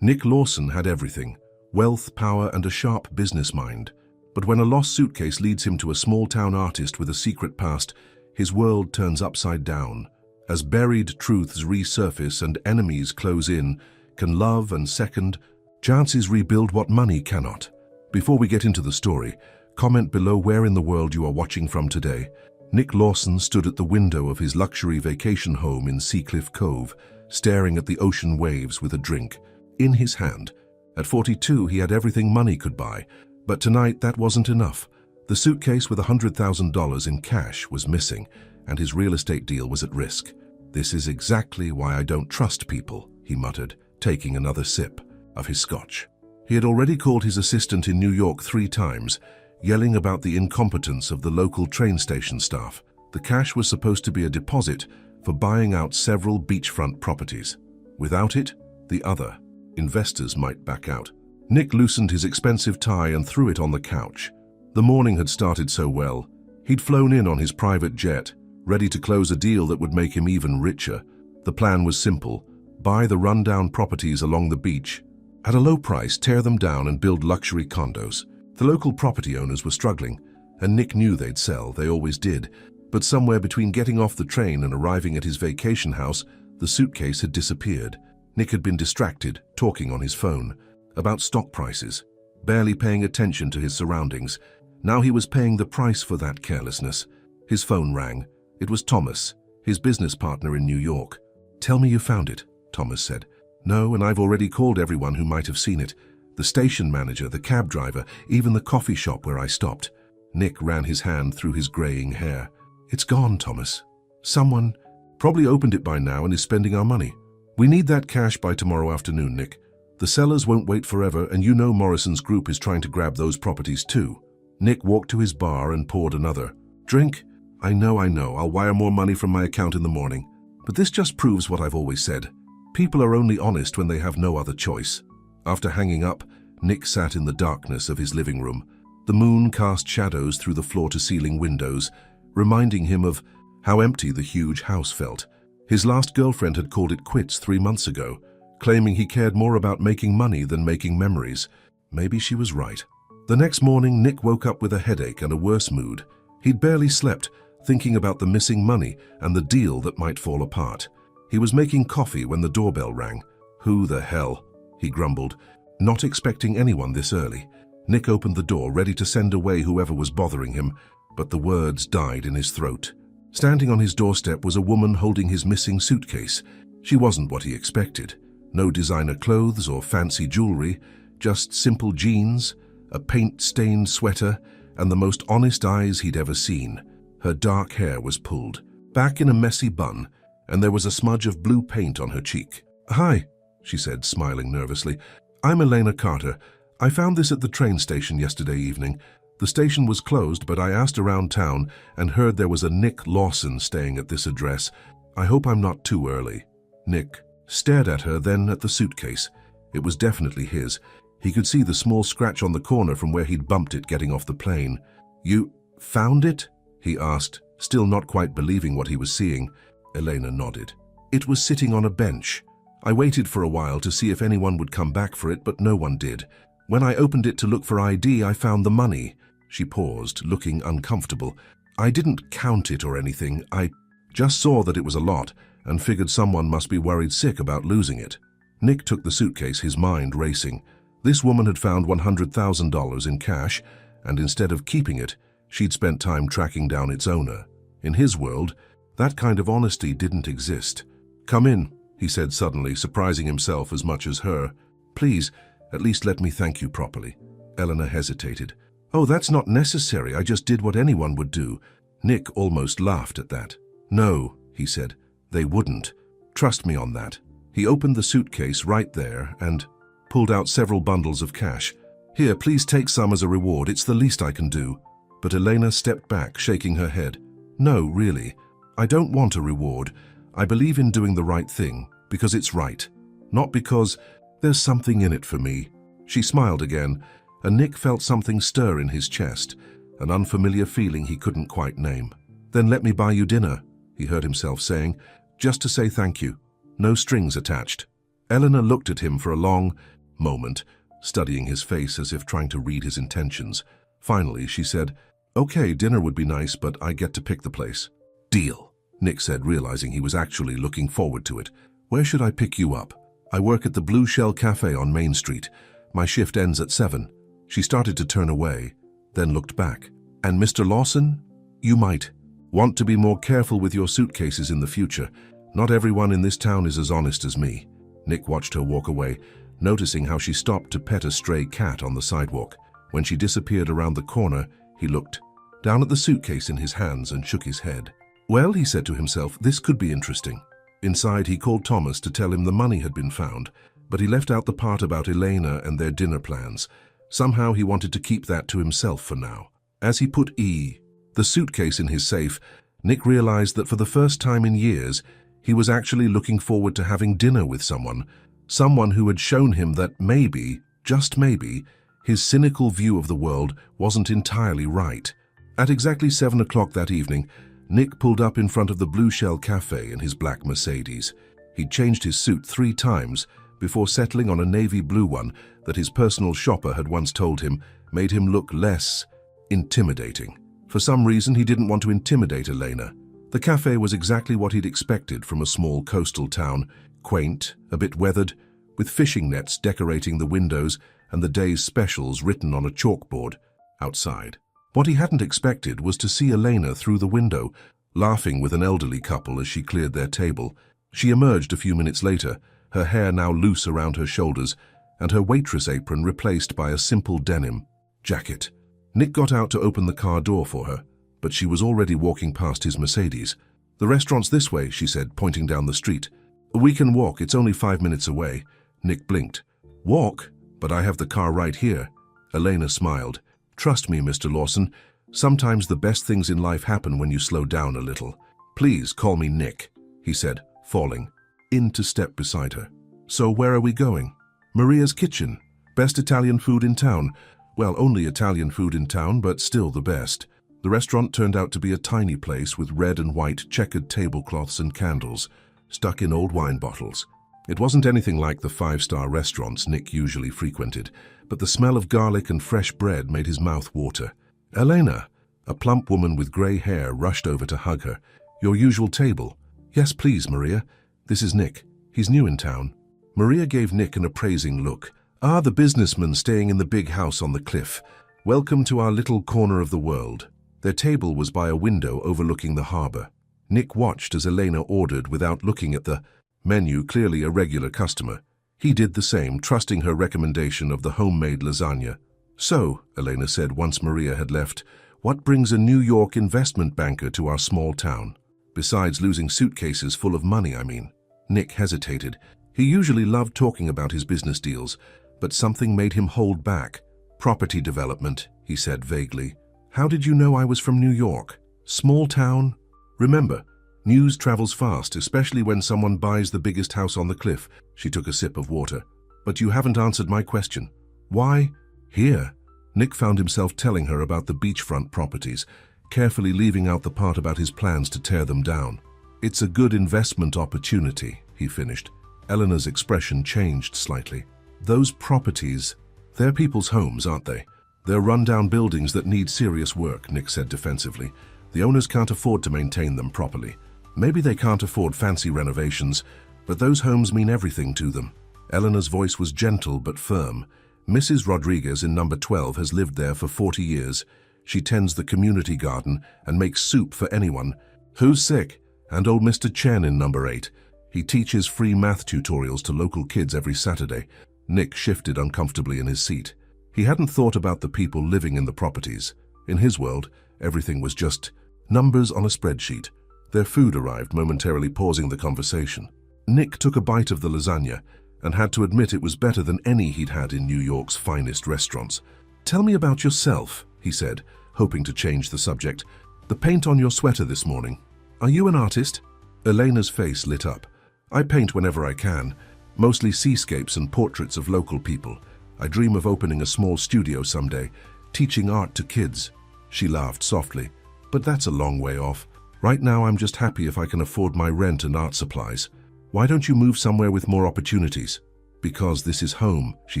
Nick Lawson had everything: wealth, power, and a sharp business mind. But when a lost suitcase leads him to a small-town artist with a secret past, his world turns upside down. As buried truths resurface and enemies close in, can love and second chances rebuild what money cannot? Before we get into the story, comment below where in the world you are watching from today. Nick Lawson stood at the window of his luxury vacation home in Seacliff Cove, staring at the ocean waves with a drink in his hand. At 42, he had everything money could buy, but tonight that wasn't enough. The suitcase with $100,000 in cash was missing, and his real estate deal was at risk. "This is exactly why I don't trust people," he muttered, taking another sip of his scotch. He had already called his assistant in New York 3 times, yelling about the incompetence of the local train station staff. The cash was supposed to be a deposit for buying out several beachfront properties. Without it, the other investors might back out. Nick loosened his expensive tie and threw it on the couch. The morning had started so well. He'd flown in on his private jet, ready to close a deal that would make him even richer. The plan was simple: buy the rundown properties along the beach. At a low price, tear them down and build luxury condos. The local property owners were struggling, and Nick knew they'd sell. They always did. But somewhere between getting off the train and arriving at his vacation house, the suitcase had disappeared. Nick had been distracted, talking on his phone about stock prices, barely paying attention to his surroundings. Now he was paying the price for that carelessness. His phone rang. It was Thomas, his business partner in New York. "Tell me you found it," Thomas said. "No, and I've already called everyone who might have seen it. The station manager, the cab driver, even the coffee shop where I stopped." Nick ran his hand through his graying hair. "It's gone, Thomas. Someone probably opened it by now and is spending our money. We need that cash by tomorrow afternoon, Nick. The sellers won't wait forever, and you know Morrison's group is trying to grab those properties too." Nick walked to his bar and poured another drink. I know. I'll wire more money from my account in the morning. But this just proves what I've always said. People are only honest when they have no other choice." After hanging up, Nick sat in the darkness of his living room. The moon cast shadows through the floor-to-ceiling windows, reminding him of how empty the huge house felt. His last girlfriend had called it quits 3 months ago, claiming he cared more about making money than making memories. Maybe she was right. The next morning, Nick woke up with a headache and a worse mood. He'd barely slept, thinking about the missing money and the deal that might fall apart. He was making coffee when the doorbell rang. "Who the hell?" he grumbled, not expecting anyone this early. Nick opened the door, ready to send away whoever was bothering him, but the words died in his throat. Standing on his doorstep was a woman holding his missing suitcase. She wasn't what he expected. No designer clothes or fancy jewelry, just simple jeans, a paint-stained sweater, and the most honest eyes he'd ever seen. Her dark hair was pulled back in a messy bun, and there was a smudge of blue paint on her cheek. "Hi," she said, smiling nervously. "I'm Elena Carter. I found this at the train station yesterday evening. The station was closed, but I asked around town and heard there was a Nick Lawson staying at this address. I hope I'm not too early." Nick stared at her, then at the suitcase. It was definitely his. He could see the small scratch on the corner from where he'd bumped it getting off the plane. "You found it?" he asked, still not quite believing what he was seeing. Elena nodded. "It was sitting on a bench. I waited for a while to see if anyone would come back for it, but no one did. When I opened it to look for ID, I found the money." She paused, looking uncomfortable. "I didn't count it or anything. I just saw that it was a lot and figured someone must be worried sick about losing it." Nick took the suitcase, his mind racing. This woman had found $100,000 in cash, and instead of keeping it, she'd spent time tracking down its owner. In his world, that kind of honesty didn't exist. "Come in," he said suddenly, surprising himself as much as her. "Please, at least let me thank you properly." Eleanor hesitated. "Oh, that's not necessary. I just did what anyone would do." Nick almost laughed at that. "No," he said, "they wouldn't. Trust me on that." He opened the suitcase right there and pulled out several bundles of cash. "Here, please take some as a reward. It's the least I can do." But Elena stepped back, shaking her head. "No, really. I don't want a reward. I believe in doing the right thing, because it's right. Not because there's something in it for me." She smiled again, and Nick felt something stir in his chest, an unfamiliar feeling he couldn't quite name. "Then let me buy you dinner," he heard himself saying, "just to say thank you. No strings attached." Eleanor looked at him for a long moment, studying his face as if trying to read his intentions. Finally, she said, "Okay, dinner would be nice, but I get to pick the place." "Deal," Nick said, realizing he was actually looking forward to it. "Where should I pick you up?" "I work at the Blue Shell Cafe on Main Street. My shift ends at 7. She started to turn away, then looked back. "And Mr. Lawson? You might want to be more careful with your suitcases in the future. Not everyone in this town is as honest as me." Nick watched her walk away, noticing how she stopped to pet a stray cat on the sidewalk. When she disappeared around the corner, he looked down at the suitcase in his hands and shook his head. "Well," he said to himself, "this could be interesting." Inside, he called Thomas to tell him the money had been found, but he left out the part about Elena and their dinner plans. Somehow he wanted to keep that to himself for now. As he put the suitcase in his safe, Nick realized that for the first time in years, he was actually looking forward to having dinner with someone who had shown him that maybe, just maybe, his cynical view of the world wasn't entirely right. At exactly 7 o'clock that evening, Nick pulled up in front of the Blue Shell Cafe in his black Mercedes. He'd changed his suit 3 times before settling on a navy blue one that his personal shopper had once told him made him look less intimidating. For some reason, he didn't want to intimidate Elena. The cafe was exactly what he'd expected from a small coastal town, quaint, a bit weathered, with fishing nets decorating the windows and the day's specials written on a chalkboard outside. What he hadn't expected was to see Elena through the window, laughing with an elderly couple as she cleared their table. She emerged a few minutes later, her hair now loose around her shoulders, and her waitress apron replaced by a simple denim jacket. Nick got out to open the car door for her, but she was already walking past his Mercedes. "The restaurant's this way," she said, pointing down the street. "We can walk, it's only 5 minutes away." Nick blinked. "Walk? But I have the car right here." Elena smiled. "Trust me, Mr. Lawson, sometimes the best things in life happen when you slow down a little. Please call me Nick," he said, falling in to step beside her. "So where are we going?" "Maria's Kitchen. Best Italian food in town. Well, only Italian food in town, but still the best." The restaurant turned out to be a tiny place with red and white checkered tablecloths and candles stuck in old wine bottles. It wasn't anything like the 5-star restaurants Nick usually frequented, but the smell of garlic and fresh bread made his mouth water. "Elena," a plump woman with grey hair rushed over to hug her. "Your usual table." "Yes, please, Maria. This is Nick. He's new in town." Maria gave Nick an appraising look. "Ah, the businessman staying in the big house on the cliff. Welcome to our little corner of the world." Their table was by a window overlooking the harbor. Nick watched as Elena ordered without looking at the menu, clearly a regular customer. He did the same, trusting her recommendation of the homemade lasagna. "So," Elena said once Maria had left, "what brings a New York investment banker to our small town? Besides losing suitcases full of money, I mean." Nick hesitated. He usually loved talking about his business deals, but something made him hold back. "Property development," he said vaguely. "How did you know I was from New York? Small town?" "Remember, news travels fast, especially when someone buys the biggest house on the cliff." She took a sip of water. "But you haven't answered my question. Why here?" Nick found himself telling her about the beachfront properties, carefully leaving out the part about his plans to tear them down. "It's a good investment opportunity," he finished. Eleanor's expression changed slightly. "Those properties, they're people's homes, aren't they? They're run-down buildings that need serious work," Nick said defensively. "The owners can't afford to maintain them properly. Maybe they can't afford fancy renovations, but those homes mean everything to them." Eleanor's voice was gentle but firm. "Mrs. Rodriguez in number 12 has lived there for 40 years. She tends the community garden and makes soup for anyone who's sick. And old Mr. Chen in number 8. He teaches free math tutorials to local kids every Saturday." Nick shifted uncomfortably in his seat. He hadn't thought about the people living in the properties. In his world, everything was just numbers on a spreadsheet. Their food arrived, momentarily pausing the conversation. Nick took a bite of the lasagna and had to admit it was better than any he'd had in New York's finest restaurants. "Tell me about yourself," he said, hoping to change the subject. "The paint on your sweater this morning. Are you an artist?" Elena's face lit up. "I paint whenever I can, mostly seascapes and portraits of local people. I dream of opening a small studio someday, teaching art to kids." She laughed softly. "But that's a long way off. Right now I'm just happy if I can afford my rent and art supplies." Why don't you move somewhere with more opportunities? Because this is home, she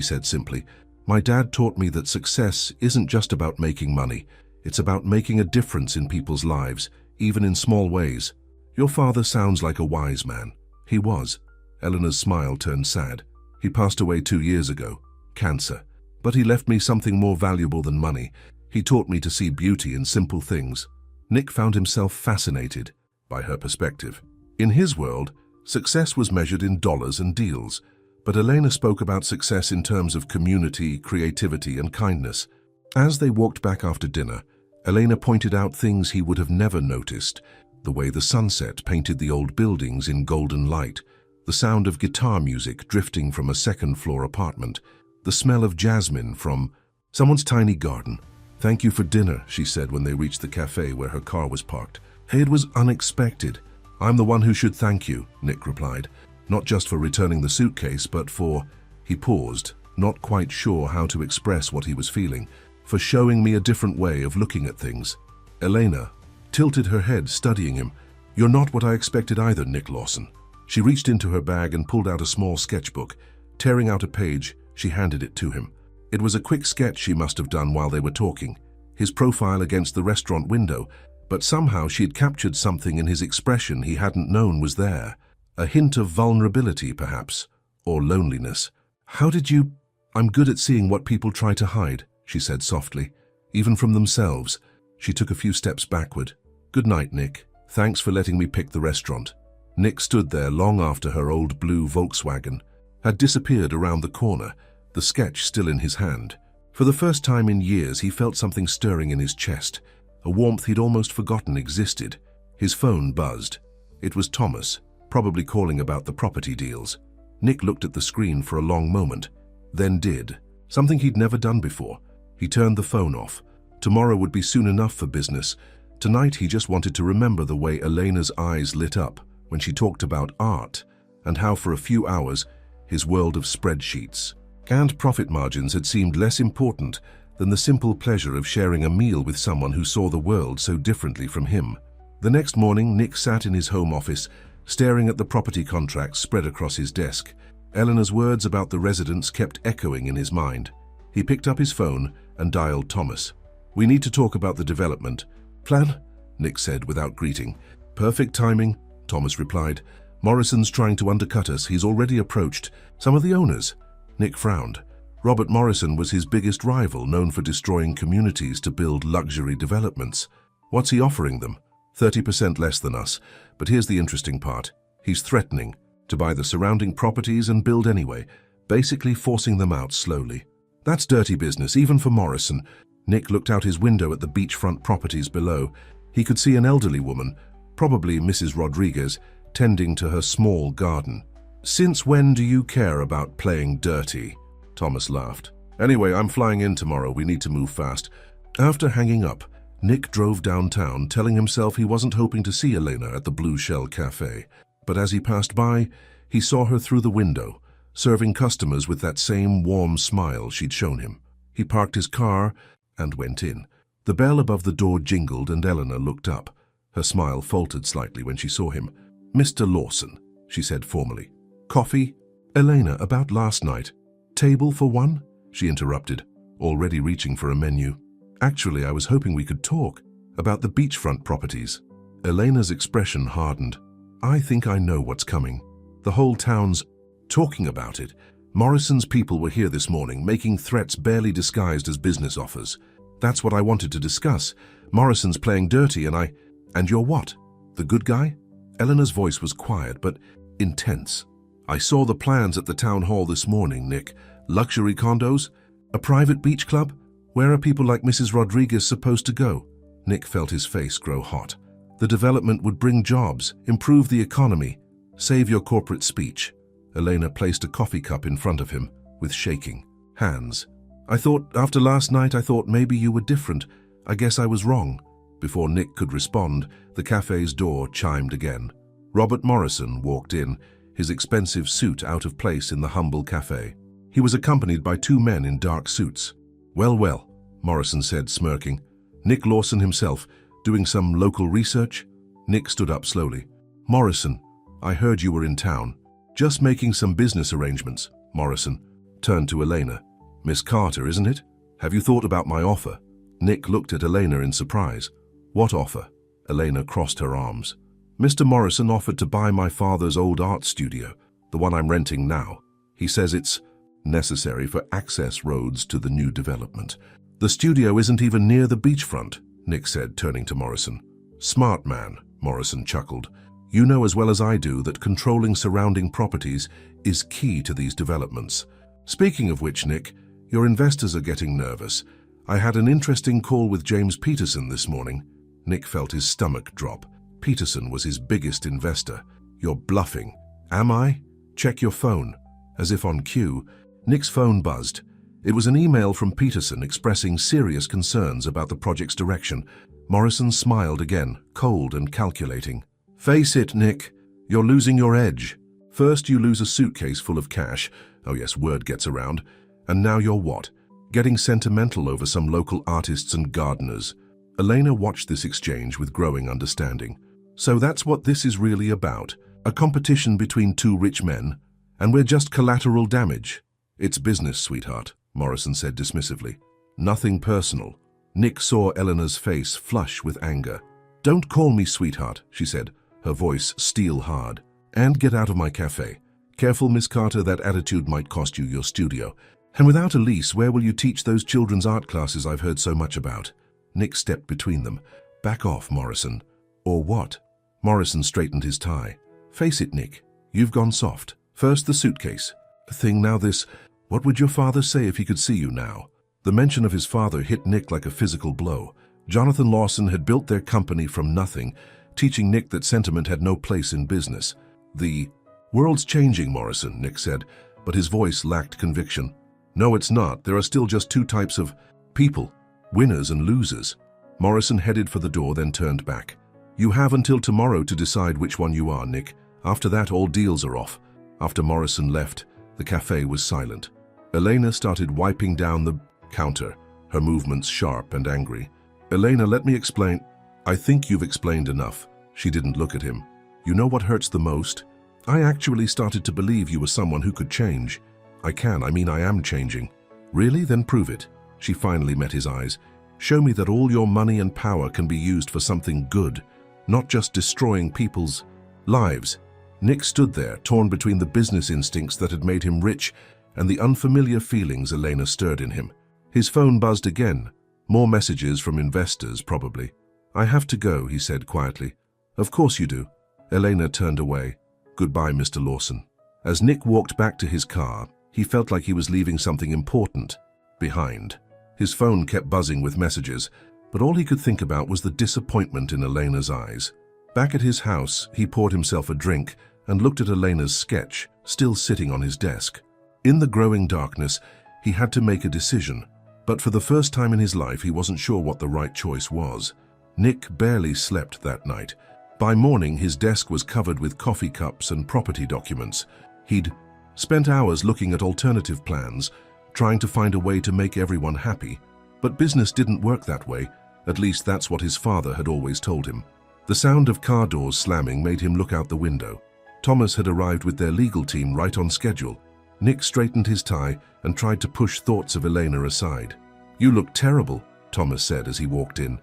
said simply. My dad taught me that success isn't just about making money. It's about making a difference in people's lives, even in small ways. Your father sounds like a wise man. He was. Eleanor's smile turned sad. He passed away 2 years ago. Cancer. But he left me something more valuable than money. He taught me to see beauty in simple things. Nick found himself fascinated by her perspective. In his world, success was measured in dollars and deals, but Elena spoke about success in terms of community, creativity, and kindness. As they walked back after dinner, Elena pointed out things he would have never noticed: the way the sunset painted the old buildings in golden light, the sound of guitar music drifting from a second-floor apartment, the smell of jasmine from someone's tiny garden. "Thank you for dinner," she said when they reached the cafe where her car was parked. "Hey, it was unexpected." "I'm the one who should thank you," Nick replied. "Not just for returning the suitcase, but for—" He paused, not quite sure how to express what he was feeling. "For showing me a different way of looking at things." Elena tilted her head, studying him. "You're not what I expected either, Nick Lawson." She reached into her bag and pulled out a small sketchbook. Tearing out a page, she handed it to him. It was a quick sketch she must have done while they were talking, his profile against the restaurant window, but somehow she had captured something in his expression he hadn't known was there. A hint of vulnerability, perhaps, or loneliness. "How did you—" "I'm good at seeing what people try to hide," she said softly, "even from themselves." She took a few steps backward. "Good night, Nick. Thanks for letting me pick the restaurant." Nick stood there long after her old blue Volkswagen had disappeared around the corner, the sketch still in his hand. For the first time in years, he felt something stirring in his chest, a warmth he'd almost forgotten existed. His phone buzzed. It was Thomas, probably calling about the property deals. Nick looked at the screen for a long moment, then did something he'd never done before. He turned the phone off. Tomorrow would be soon enough for business. Tonight he just wanted to remember the way Elena's eyes lit up when she talked about art, and how for a few hours his world of spreadsheets and profit margins had seemed less important than the simple pleasure of sharing a meal with someone who saw the world so differently from him. The next morning, Nick sat in his home office, staring at the property contracts spread across his desk. Eleanor's words about the residents kept echoing in his mind. He picked up his phone and dialed Thomas. "We need to talk about the development plan," Nick said without greeting. "Perfect timing," Thomas replied. "Morrison's trying to undercut us. He's already approached some of the owners." Nick frowned. Robert Morrison was his biggest rival, known for destroying communities to build luxury developments. What's he offering them? 30% less than us. But here's the interesting part. He's threatening to buy the surrounding properties and build anyway, basically forcing them out slowly. That's dirty business, even for Morrison. Nick looked out his window at the beachfront properties below. He could see an elderly woman, probably Mrs. Rodriguez, tending to her small garden. "Since when do you care about playing dirty?" Thomas laughed. "Anyway, I'm flying in tomorrow. We need to move fast." After hanging up, Nick drove downtown, telling himself he wasn't hoping to see Elena at the Blue Shell Cafe. But as he passed by, he saw her through the window, serving customers with that same warm smile she'd shown him. He parked his car and went in. The bell above the door jingled and Eleanor looked up. Her smile faltered slightly when she saw him. "Mr. Lawson," she said formally. "Coffee?" "Elena, about last night." "Table for one?" she interrupted, already reaching for a menu. "Actually, I was hoping we could talk about the beachfront properties." Elena's expression hardened. "I think I know what's coming. The whole town's talking about it. Morrison's people were here this morning, making threats barely disguised as business offers. That's what I wanted to discuss. Morrison's playing dirty and you're what? The good guy?" Eleanor's voice was quiet but intense. "I saw the plans at the town hall this morning, Nick. Luxury condos? A private beach club? Where are people like Mrs. Rodriguez supposed to go?" Nick felt his face grow hot. "The development would bring jobs, improve the economy. Save your corporate speech." Elena placed a coffee cup in front of him with shaking hands. After last night, I thought maybe you were different. I guess I was wrong." Before Nick could respond, the cafe's door chimed again. Robert Morrison walked in, his expensive suit out of place in the humble cafe. He was accompanied by 2 men in dark suits. "Well, well," Morrison said, smirking. "Nick Lawson himself, doing some local research?" Nick stood up slowly. "Morrison, I heard you were in town." Just making some business arrangements. Morrison turned to Elena. Miss Carter, isn't it? Have you thought about my offer? Nick looked at Elena in surprise. What offer? Elena crossed her arms. Mr. Morrison offered to buy my father's old art studio, the one I'm renting now. He says it's necessary for access roads to the new development. The studio isn't even near the beachfront, Nick said, turning to Morrison. Smart man, Morrison chuckled. You know as well as I do that controlling surrounding properties is key to these developments. Speaking of which, Nick, your investors are getting nervous. I had an interesting call with James Peterson this morning. Nick felt his stomach drop. Peterson was his biggest investor. You're bluffing. Am I? Check your phone. As if on cue, Nick's phone buzzed. It was an email from Peterson expressing serious concerns about the project's direction. Morrison smiled again, cold and calculating. Face it, Nick. You're losing your edge. First you lose a suitcase full of cash. Oh yes, word gets around. And now you're what? Getting sentimental over some local artists and gardeners. Elena watched this exchange with growing understanding. So that's what this is really about. A competition between two rich men. And we're just collateral damage. It's business, sweetheart, Morrison said dismissively. Nothing personal. Nick saw Eleanor's face flush with anger. Don't call me sweetheart, she said, her voice steel hard. And get out of my cafe. Careful, Miss Carter, that attitude might cost you your studio. And without a lease, where will you teach those children's art classes I've heard so much about? Nick stepped between them. Back off, Morrison. Or what? Morrison straightened his tie. Face it, Nick. You've gone soft. First the suitcase. A thing now this. What would your father say if he could see you now? The mention of his father hit Nick like a physical blow. Jonathan Lawson had built their company from nothing, teaching Nick that sentiment had no place in business. The world's changing, Morrison, Nick said, but his voice lacked conviction. No, it's not. There are still just two types of people, winners and losers. Morrison headed for the door, then turned back. You have until tomorrow to decide which one you are, Nick. After that, all deals are off. After Morrison left, the cafe was silent. Elena started wiping down the counter, her movements sharp and angry. Elena, let me explain. I think you've explained enough. She didn't look at him. You know what hurts the most? I actually started to believe you were someone who could change. I am changing. Really? Then prove it. She finally met his eyes. Show me that all your money and power can be used for something good, not just destroying people's lives. Nick stood there, torn between the business instincts that had made him rich and the unfamiliar feelings Elena stirred in him. His phone buzzed again. More messages from investors, probably. I have to go, he said quietly. Of course you do. Elena turned away. Goodbye, Mr. Lawson. As Nick walked back to his car, he felt like he was leaving something important behind. His phone kept buzzing with messages, but all he could think about was the disappointment in Elena's eyes. Back at his house, he poured himself a drink and looked at Elena's sketch, still sitting on his desk. In the growing darkness, he had to make a decision, but for the first time in his life, he wasn't sure what the right choice was. Nick barely slept that night. By morning, his desk was covered with coffee cups and property documents. He'd spent hours looking at alternative plans, trying to find a way to make everyone happy. But business didn't work that way. At least that's what his father had always told him. The sound of car doors slamming made him look out the window. Thomas had arrived with their legal team right on schedule. Nick straightened his tie and tried to push thoughts of Elena aside. You look terrible, Thomas said as he walked in.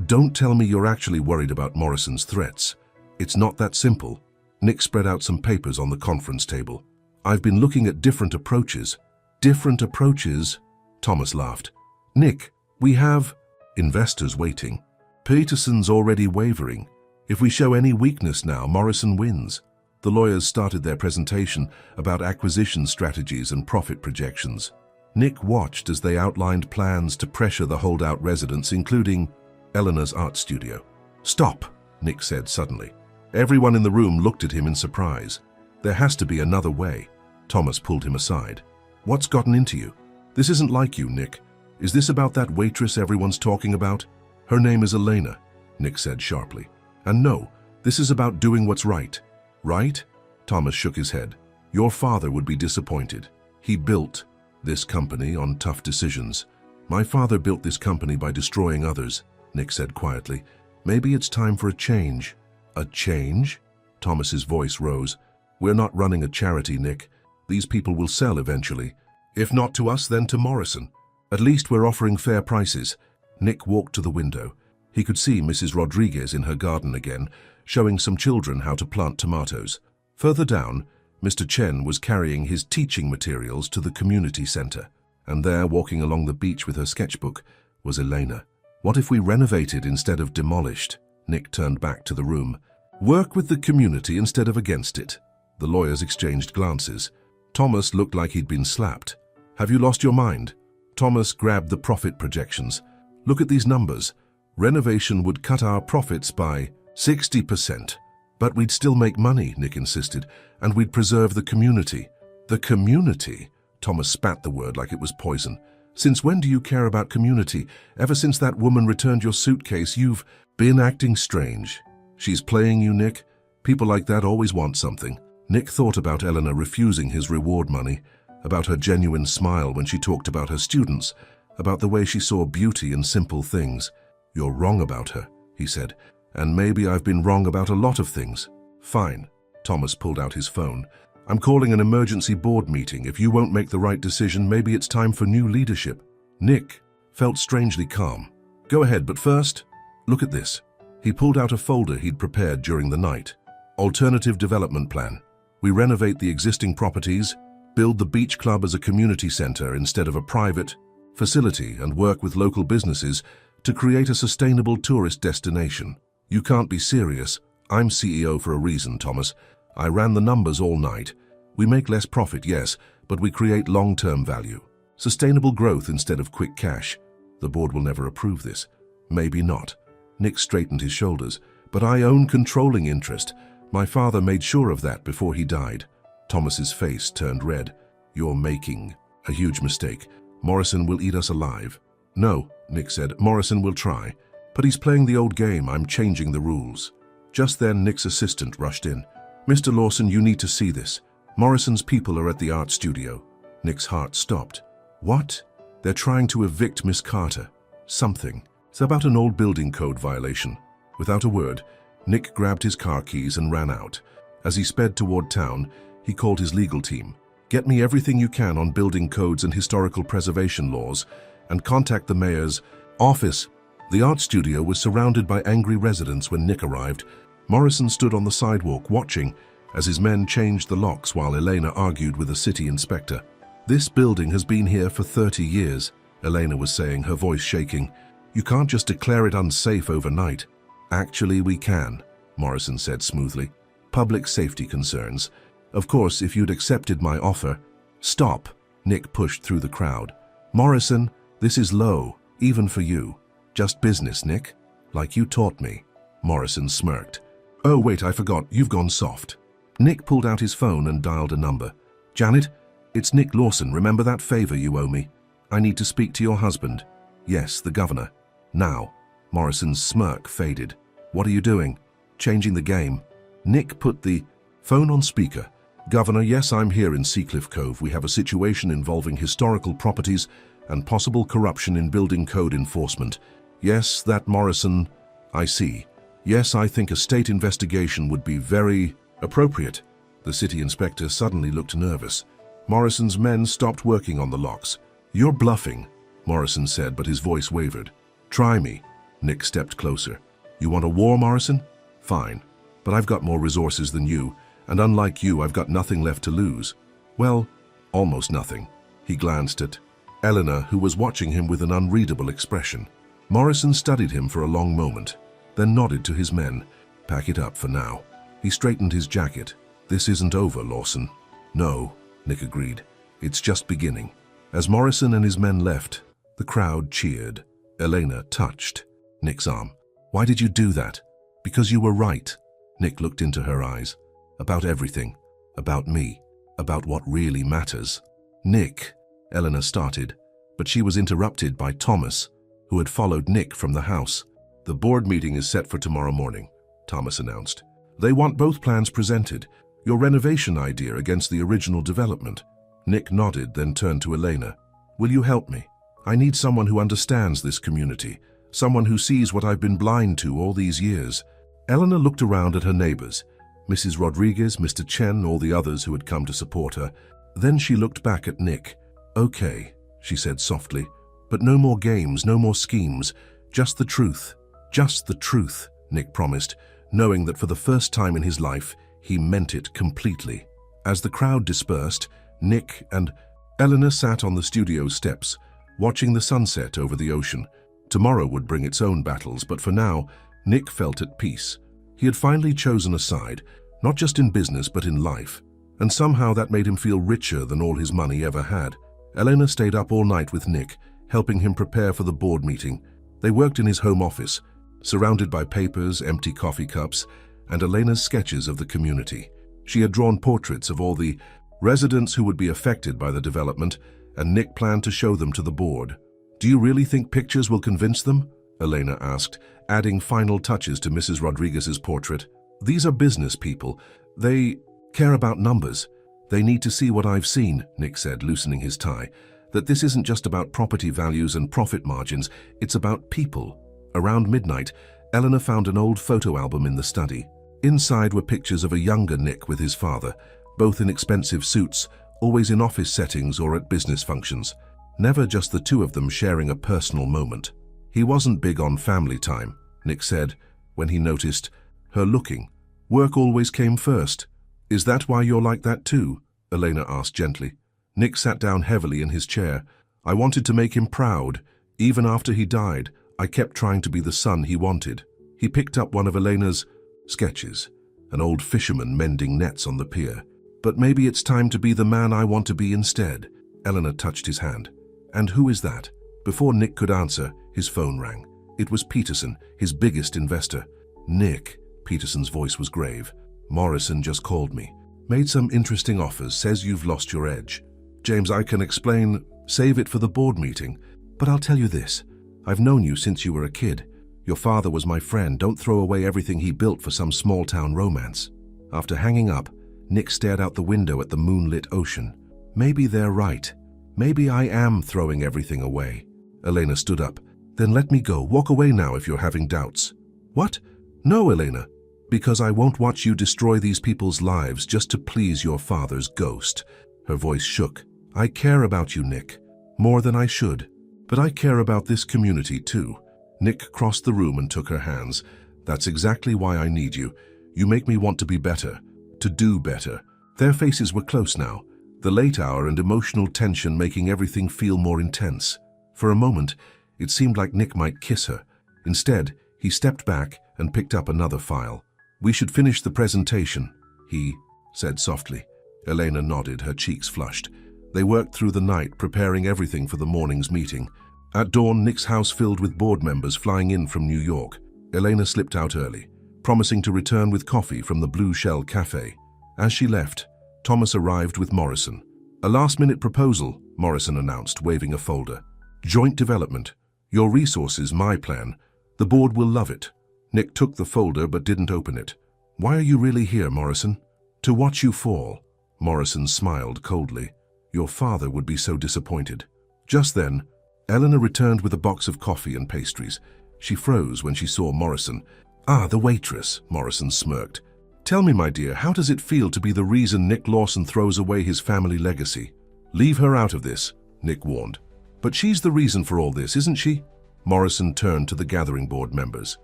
Don't tell me you're actually worried about Morrison's threats. It's not that simple. Nick spread out some papers on the conference table. I've been looking at different approaches. Different approaches? Thomas laughed. Nick, we have investors waiting. Peterson's already wavering. If we show any weakness now, Morrison wins. The lawyers started their presentation about acquisition strategies and profit projections. Nick watched as they outlined plans to pressure the holdout residents, including Eleanor's art studio. Stop, Nick said suddenly. Everyone in the room looked at him in surprise. There has to be another way. Thomas pulled him aside. What's gotten into you? This isn't like you, Nick. Is this about that waitress everyone's talking about? Her name is Elena, Nick said sharply. And no, this is about doing what's right. Right? Thomas shook his head. Your father would be disappointed. He built this company on tough decisions. My father built this company by destroying others, Nick said quietly. Maybe it's time for a change. A change? Thomas's voice rose. We're not running a charity, Nick. These people will sell eventually. If not to us, then to Morrison. At least we're offering fair prices. Nick walked to the window. He could see Mrs. Rodriguez in her garden again, showing some children how to plant tomatoes. Further down, Mr. Chen was carrying his teaching materials to the community center. And there, walking along the beach with her sketchbook, was Elena. What if we renovated instead of demolished? Nick turned back to the room. Work with the community instead of against it. The lawyers exchanged glances. Thomas looked like he'd been slapped. Have you lost your mind? Thomas grabbed the profit projections. Look at these numbers. Renovation would cut our profits by 60%. But we'd still make money, Nick insisted, and we'd preserve the community. The community? Thomas spat the word like it was poison. Since when do you care about community? Ever since that woman returned your suitcase, you've been acting strange. She's playing you, Nick. People like that always want something. Nick thought about Eleanor refusing his reward money, about her genuine smile when she talked about her students, about the way she saw beauty in simple things. You're wrong about her, he said, and maybe I've been wrong about a lot of things. Fine. Thomas pulled out his phone. I'm calling an emergency board meeting. If you won't make the right decision, maybe it's time for new leadership. Nick felt strangely calm. Go ahead, but first, look at this. He pulled out a folder he'd prepared during the night. Alternative development plan. We renovate the existing properties, build the beach club as a community center instead of a private facility, and work with local businesses to create a sustainable tourist destination. You can't be serious. I'm CEO for a reason, Thomas. I ran the numbers all night. We make less profit, yes, but we create long-term value. Sustainable growth instead of quick cash. The board will never approve this. Maybe not. Nick straightened his shoulders. But I own controlling interest. My father made sure of that before he died. Thomas's face turned red. You're making a huge mistake. Morrison will eat us alive. No, Nick said. Morrison will try. But he's playing the old game. I'm changing the rules. Just then, Nick's assistant rushed in. Mr. Lawson, you need to see this. Morrison's people are at the art studio. Nick's heart stopped. What? They're trying to evict Miss Carter. Something. It's about an old building code violation. Without a word, Nick grabbed his car keys and ran out. As he sped toward town, he called his legal team. Get me everything you can on building codes and historical preservation laws, and contact the mayor's office. The art studio was surrounded by angry residents when Nick arrived. Morrison stood on the sidewalk watching as his men changed the locks while Elena argued with a city inspector. This building has been here for 30 years, Elena was saying, her voice shaking. You can't just declare it unsafe overnight. Actually, we can, Morrison said smoothly. Public safety concerns. Of course, if you'd accepted my offer. Stop, Nick pushed through the crowd. Morrison, this is low, even for you. Just business, Nick. Like you taught me. Morrison smirked. Oh, wait, I forgot. You've gone soft. Nick pulled out his phone and dialed a number. Janet, it's Nick Lawson. Remember that favor you owe me? I need to speak to your husband. Yes, the governor. Now. Morrison's smirk faded. What are you doing? Changing the game. Nick put the phone on speaker. Governor, yes, I'm here in Seacliff Cove. We have a situation involving historical properties and possible corruption in building code enforcement. Yes, that Morrison. I see. Yes, I think a state investigation would be very appropriate. The city inspector suddenly looked nervous. Morrison's men stopped working on the locks. You're bluffing, Morrison said, but his voice wavered. Try me. Nick stepped closer. You want a war, Morrison? Fine. But I've got more resources than you, and unlike you, I've got nothing left to lose. Well, almost nothing. He glanced at Eleanor, who was watching him with an unreadable expression. Morrison studied him for a long moment, then nodded to his men. Pack it up for now. He straightened his jacket. This isn't over, Lawson. No, Nick agreed. It's just beginning. As Morrison and his men left, the crowd cheered. Elena touched Nick's arm. Why did you do that? Because you were right. Nick looked into her eyes. About everything. About me. About what really matters. Nick, Eleanor started, but she was interrupted by Thomas, who had followed Nick from the house. The board meeting is set for tomorrow morning, Thomas announced. They want both plans presented, your renovation idea against the original development. Nick nodded, then turned to Elena. Will you help me? I need someone who understands this community, someone who sees what I've been blind to all these years. Eleanor looked around at her neighbors. Mrs. Rodriguez, Mr. Chen, all the others who had come to support her. Then she looked back at Nick. "Okay," she said softly, "but no more games, no more schemes. Just the truth. Just the truth," Nick promised, knowing that for the first time in his life, he meant it completely. As the crowd dispersed, Nick and Eleanor sat on the studio steps, watching the sunset over the ocean. Tomorrow would bring its own battles, but for now, Nick felt at peace. He had finally chosen a side, not just in business but in life, and somehow that made him feel richer than all his money ever had. Elena stayed up all night with Nick, helping him prepare for the board meeting. They worked in his home office, surrounded by papers, empty coffee cups, and Elena's sketches of the community. She had drawn portraits of all the residents who would be affected by the development, and Nick planned to show them to the board. "Do you really think pictures will convince them?" Elena asked, adding final touches to Mrs. Rodriguez's portrait. "These are business people. They care about numbers. They need to see what I've seen," Nick said, loosening his tie. "That this isn't just about property values and profit margins, it's about people." Around midnight, Eleanor found an old photo album in the study. Inside were pictures of a younger Nick with his father, both in expensive suits, always in office settings or at business functions. Never just the two of them sharing a personal moment. "He wasn't big on family time," Nick said, when he noticed her looking. "Work always came first." "Is that why you're like that too?" Elena asked gently. Nick sat down heavily in his chair. "I wanted to make him proud. Even after he died, I kept trying to be the son he wanted." He picked up one of Elena's sketches, an old fisherman mending nets on the pier. "But maybe it's time to be the man I want to be instead." Eleanor touched his hand. "And who is that?" Before Nick could answer, his phone rang. It was Peterson, his biggest investor. "Nick," Peterson's voice was grave. "Morrison just called me. Made some interesting offers, says you've lost your edge. James, I can explain, save it for the board meeting. But I'll tell you this. I've known you since you were a kid. Your father was my friend. Don't throw away everything he built for some small-town romance." After hanging up, Nick stared out the window at the moonlit ocean. "Maybe they're right. Maybe I am throwing everything away." Elena stood up. "Then let me go. Walk away now if you're having doubts." "What?" "No, Elena. Because I won't watch you destroy these people's lives just to please your father's ghost." Her voice shook. "I care about you, Nick. More than I should. But I care about this community too." Nick crossed the room and took her hands. "That's exactly why I need you. You make me want to be better. To do better." Their faces were close now, the late hour and emotional tension making everything feel more intense. For a moment, it seemed like Nick might kiss her. Instead, he stepped back and picked up another file. "We should finish the presentation," he said softly. Elena nodded, her cheeks flushed. They worked through the night, preparing everything for the morning's meeting. At dawn, Nick's house filled with board members flying in from New York. Elena slipped out early, promising to return with coffee from the Blue Shell Cafe. As she left, Thomas arrived with Morrison. "A last-minute proposal," Morrison announced, waving a folder. "Joint development. Your resources, my plan. The board will love it." Nick took the folder but didn't open it. "Why are you really here, Morrison?" "To watch you fall." Morrison smiled coldly. "Your father would be so disappointed." Just then, Eleanor returned with a box of coffee and pastries. She froze when she saw Morrison. "Ah, the waitress," Morrison smirked. "Tell me, my dear, how does it feel to be the reason Nick Lawson throws away his family legacy?" "Leave her out of this," Nick warned. "But she's the reason for all this, isn't she?" Morrison turned to the gathering board members.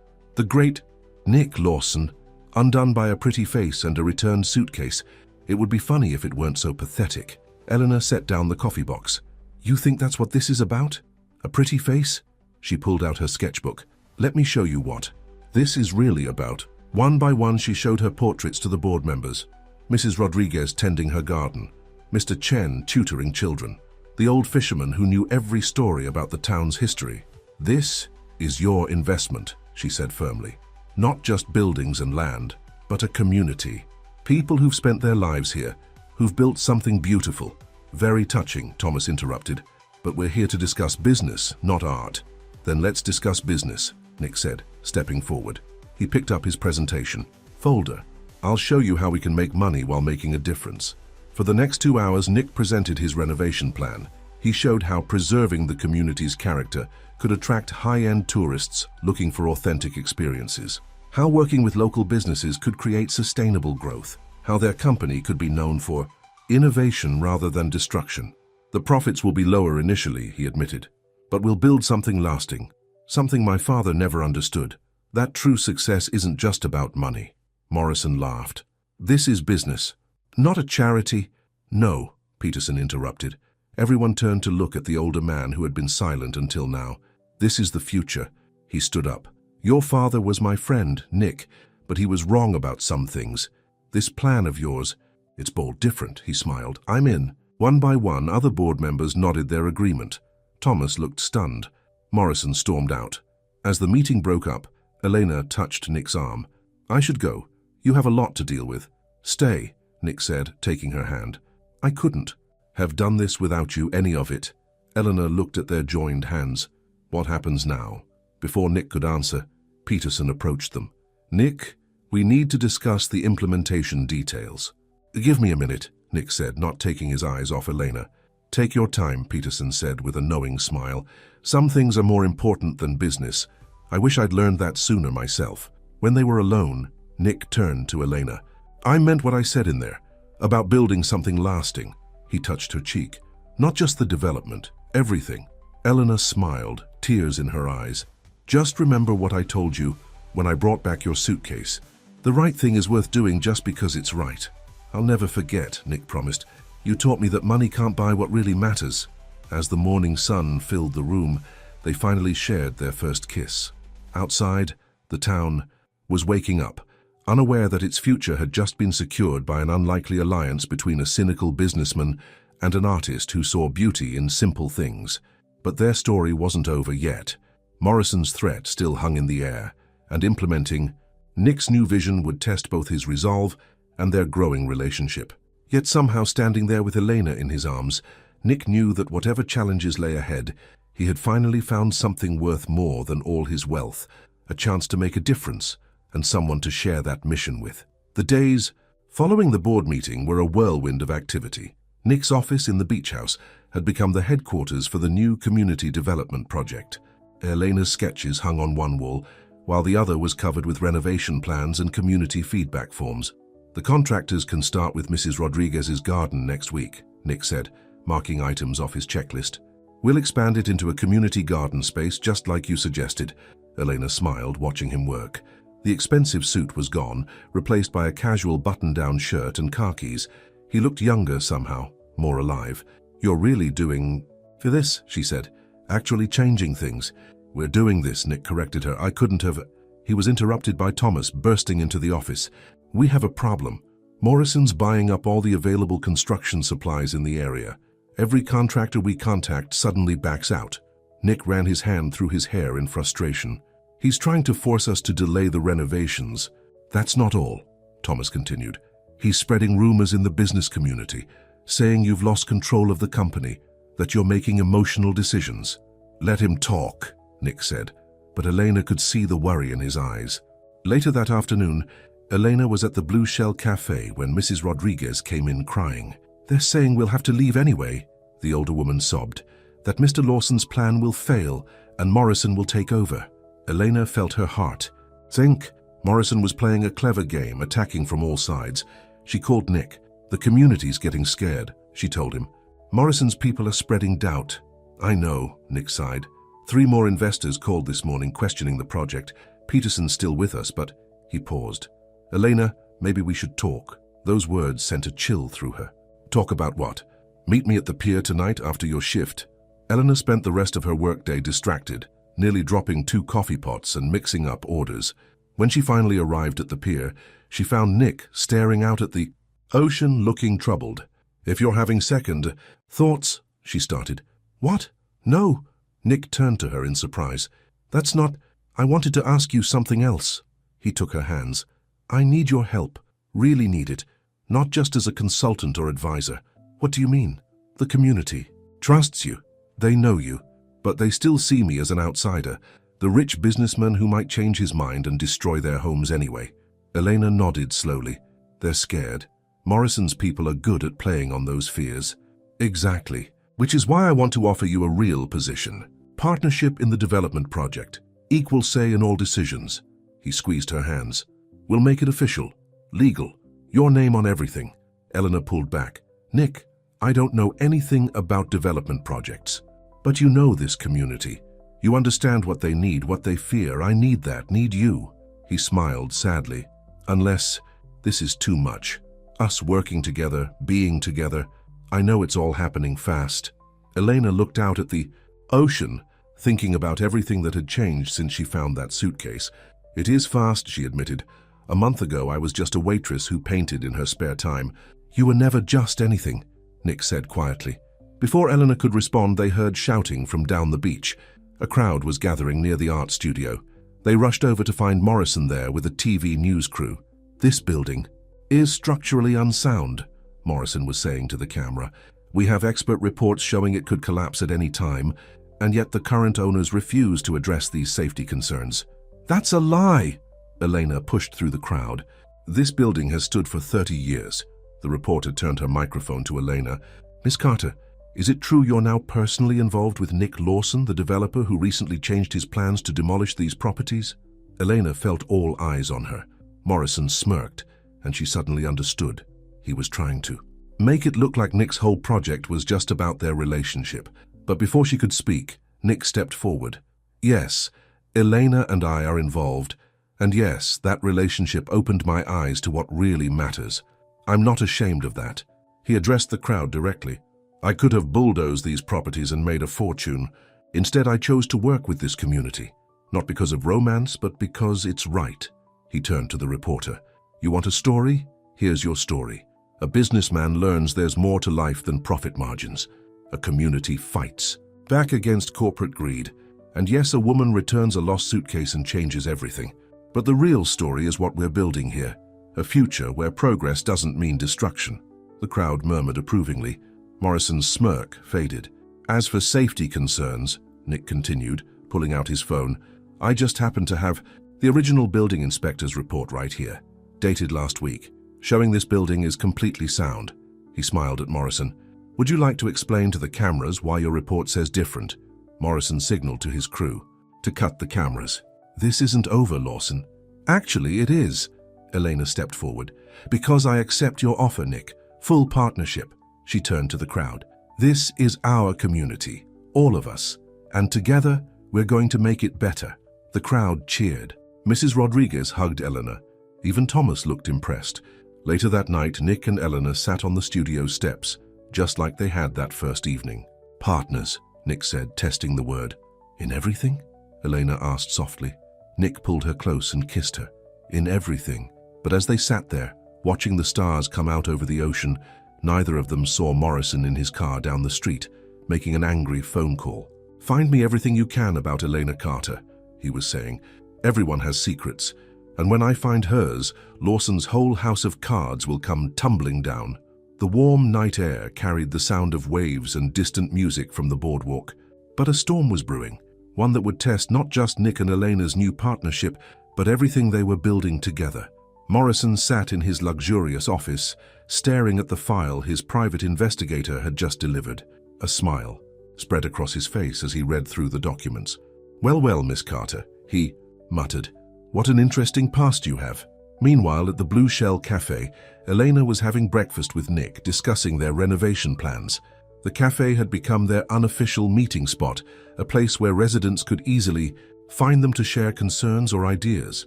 "The great Nick Lawson, undone by a pretty face and a returned suitcase. It would be funny if it weren't so pathetic." Eleanor set down the coffee box. "You think that's what this is about? A pretty face?" She pulled out her sketchbook. "Let me show you what this is really about." One by one, she showed her portraits to the board members. Mrs. Rodriguez tending her garden, Mr. Chen tutoring children, the old fisherman who knew every story about the town's history. "This is your investment," she said firmly. "Not just buildings and land, but a community. People who've spent their lives here, who've built something beautiful." "Very touching," Thomas interrupted. "But we're here to discuss business, not art." "Then let's discuss business," Nick said, stepping forward. He picked up his presentation. "Folder. I'll show you how we can make money while making a difference." For the next 2 hours, Nick presented his renovation plan. He showed how preserving the community's character could attract high-end tourists looking for authentic experiences. how working with local businesses could create sustainable growth, how their company could be known for innovation rather than destruction. The profits will be lower initially, he admitted, but we'll build something lasting, something my father never understood. That true success isn't just about money. Morrison laughed. This is business, not a charity. No, Peterson interrupted. Everyone turned to look at the older man who had been silent until now. This is the future. He stood up. Your father was my friend, Nick, but he was wrong about some things. This plan of yours, it's bold different, he smiled. I'm in. One by one, other board members nodded their agreement. Thomas looked stunned. Morrison stormed out. As the meeting broke up, Elena touched Nick's arm. I should go. You have a lot to deal with. Stay, Nick said, taking her hand. I couldn't have done this without you, any of it. Eleanor looked at their joined hands. What happens now? Before Nick could answer, Peterson approached them. Nick, we need to discuss the implementation details. Give me a minute, Nick said, not taking his eyes off Elena. Take your time, Peterson said with a knowing smile. Some things are more important than business. I wish I'd learned that sooner myself. When they were alone, Nick turned to Elena. I meant what I said in there, about building something lasting. He touched her cheek. Not just the development, everything. Elena smiled, tears in her eyes. Just remember what I told you when I brought back your suitcase. The right thing is worth doing just because it's right. I'll never forget, Nick promised. You taught me that money can't buy what really matters. As the morning sun filled the room, they finally shared their first kiss. Outside, the town was waking up, unaware that its future had just been secured by an unlikely alliance between a cynical businessman and an artist who saw beauty in simple things. But their story wasn't over yet. Morrison's threat still hung in the air, and implementing Nick's new vision would test both his resolve and their growing relationship. Yet somehow, standing there with Elena in his arms, Nick knew that whatever challenges lay ahead, he had finally found something worth more than all his wealth, a chance to make a difference, and someone to share that mission with. The days following the board meeting were a whirlwind of activity. Nick's office in the beach house had become the headquarters for the new community development project. Elena's sketches hung on one wall, while the other was covered with renovation plans and community feedback forms. The contractors can start with Mrs. Rodriguez's garden next week, Nick said, marking items off his checklist. We'll expand it into a community garden space just like you suggested. Elena smiled, watching him work. The expensive suit was gone, replaced by a casual button-down shirt and khakis. He looked younger somehow, more alive. You're really doing for this, she said. Actually changing things. We're doing this, Nick corrected her. I couldn't have. He was interrupted by Thomas, bursting into the office. We have a problem. Morrison's buying up all the available construction supplies in the area. Every contractor we contact suddenly backs out. Nick ran his hand through his hair in frustration. He's trying to force us to delay the renovations. That's not all, Thomas continued. He's spreading rumors in the business community, saying you've lost control of the company, that you're making emotional decisions. Let him talk, Nick said, but Elena could see the worry in his eyes. Later that afternoon, Elena was at the Blue Shell Cafe when Mrs. Rodriguez came in crying. They're saying we'll have to leave anyway, the older woman sobbed, that Mr. Lawson's plan will fail and Morrison will take over. Elena felt her heart sink. Morrison was playing a clever game, attacking from all sides. She called Nick. The community's getting scared, she told him. Morrison's people are spreading doubt. I know, Nick sighed. 3 more investors called this morning questioning the project. Peterson's still with us, but he paused. Elena, maybe we should talk. Those words sent a chill through her. Talk about what? Meet me at the pier tonight after your shift. Eleanor spent the rest of her workday distracted, nearly dropping 2 coffee pots and mixing up orders. When she finally arrived at the pier, she found Nick staring out at the ocean, looking troubled. If you're having second thoughts, she started. What? No. Nick turned to her in surprise. That's not. I wanted to ask you something else. He took her hands. I need your help. Really need it. Not just as a consultant or advisor. What do you mean? The community trusts you. They know you. But they still see me as an outsider, the rich businessman who might change his mind and destroy their homes anyway. Elena nodded slowly. They're scared. Morrison's people are good at playing on those fears. Exactly. Which is why I want to offer you a real position. Partnership in the development project. Equal say in all decisions. He squeezed her hands. We'll make it official. Legal. Your name on everything. Eleanor pulled back. Nick, I don't know anything about development projects. But you know this community. You understand what they need, what they fear. I need that, need you. He smiled sadly. Unless this is too much. Us working together, being together. I know it's all happening fast. Elena looked out at the ocean, thinking about everything that had changed since she found that suitcase. It is fast, she admitted. A month ago, I was just a waitress who painted in her spare time. You were never just anything, Nick said quietly. Before Eleanor could respond, they heard shouting from down the beach. A crowd was gathering near the art studio. They rushed over to find Morrison there with a TV news crew. This building is structurally unsound, Morrison was saying to the camera. We have expert reports showing it could collapse at any time, and yet the current owners refuse to address these safety concerns. That's a lie, Elena pushed through the crowd. This building has stood for 30 years. The reporter turned her microphone to Elena. Miss Carter, is it true you're now personally involved with Nick Lawson, the developer who recently changed his plans to demolish these properties? Elena felt all eyes on her. Morrison smirked, and she suddenly understood. He was trying to make it look like Nick's whole project was just about their relationship. But before she could speak, Nick stepped forward. Yes, Elena and I are involved, and yes, that relationship opened my eyes to what really matters. I'm not ashamed of that. He addressed the crowd directly. I could have bulldozed these properties and made a fortune. Instead, I chose to work with this community. Not because of romance, but because it's right. He turned to the reporter. You want a story? Here's your story. A businessman learns there's more to life than profit margins. A community fights back against corporate greed. And yes, a woman returns a lost suitcase and changes everything. But the real story is what we're building here. A future where progress doesn't mean destruction. The crowd murmured approvingly. Morrison's smirk faded. As for safety concerns, Nick continued, pulling out his phone, I just happen to have the original building inspector's report right here, dated last week, showing this building is completely sound. He smiled at Morrison. Would you like to explain to the cameras why your report says different? Morrison signaled to his crew to cut the cameras. This isn't over, Lawson. Actually, it is. Elena stepped forward. Because I accept your offer, Nick. Full partnership. She turned to the crowd. This is our community, all of us. And together, we're going to make it better. The crowd cheered. Mrs. Rodriguez hugged Eleanor. Even Thomas looked impressed. Later that night, Nick and Eleanor sat on the studio steps, just like they had that first evening. Partners, Nick said, testing the word. In everything? Elena asked softly. Nick pulled her close and kissed her. In everything. But as they sat there, watching the stars come out over the ocean, neither of them saw Morrison in his car down the street, making an angry phone call. Find me everything you can about Elena Carter, he was saying. Everyone has secrets, and when I find hers, Lawson's whole house of cards will come tumbling down. The warm night air carried the sound of waves and distant music from the boardwalk. But a storm was brewing, one that would test not just Nick and Elena's new partnership, but everything they were building together. Morrison sat in his luxurious office, staring at the file his private investigator had just delivered. A smile spread across his face as he read through the documents. Well, well, Miss Carter, he muttered. What an interesting past you have. Meanwhile, at the Blue Shell Cafe, Elena was having breakfast with Nick, discussing their renovation plans. The cafe had become their unofficial meeting spot, a place where residents could easily find them to share concerns or ideas.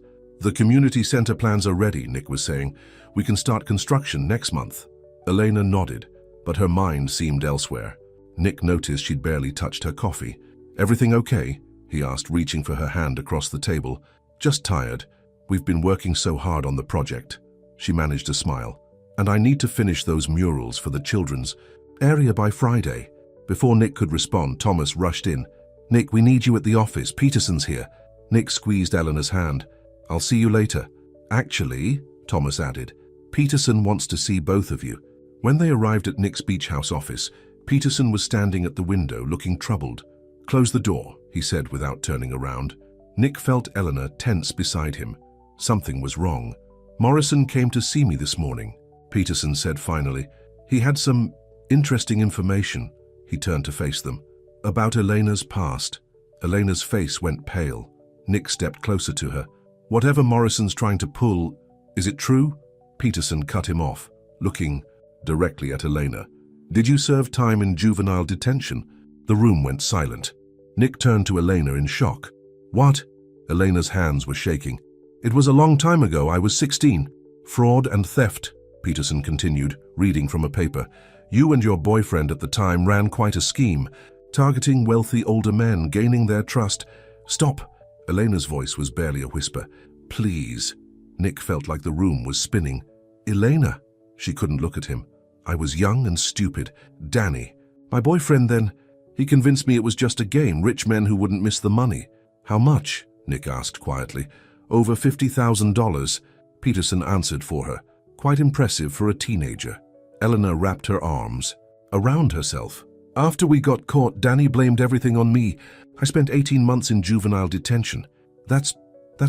The community center plans are ready, Nick was saying. We can start construction next month. Elena nodded, but her mind seemed elsewhere. Nick noticed she'd barely touched her coffee. Everything okay? He asked, reaching for her hand across the table. Just tired. We've been working so hard on the project. She managed a smile. And I need to finish those murals for the children's area by Friday. Before Nick could respond, Thomas rushed in. Nick, we need you at the office. Peterson's here. Nick squeezed Eleanor's hand. I'll see you later. Actually, Thomas added, Peterson wants to see both of you. When they arrived at Nick's beach house office, Peterson was standing at the window, looking troubled. Close the door, he said without turning around. Nick felt Eleanor tense beside him. Something was wrong. Morrison came to see me this morning, Peterson said finally. He had some interesting information. He turned to face them. About Elena's past. Elena's face went pale. Nick stepped closer to her. Whatever Morrison's trying to pull, is it true? Peterson cut him off, looking directly at Elena. Did you serve time in juvenile detention? The room went silent. Nick turned to Elena in shock. What? Elena's hands were shaking. It was a long time ago. I was 16. Fraud and theft, Peterson continued, reading from a paper. You and your boyfriend at the time ran quite a scheme, targeting wealthy older men, gaining their trust. Stop. Elena's voice was barely a whisper. Please. Nick felt like the room was spinning. Elena. She couldn't look at him. I was young and stupid. Danny. My boyfriend then, he convinced me it was just a game, rich men who wouldn't miss the money. How much? Nick asked quietly. Over $50,000. Peterson answered for her. Quite impressive for a teenager. Elena wrapped her arms around herself. After we got caught, Danny blamed everything on me. I spent 18 months in juvenile detention. That's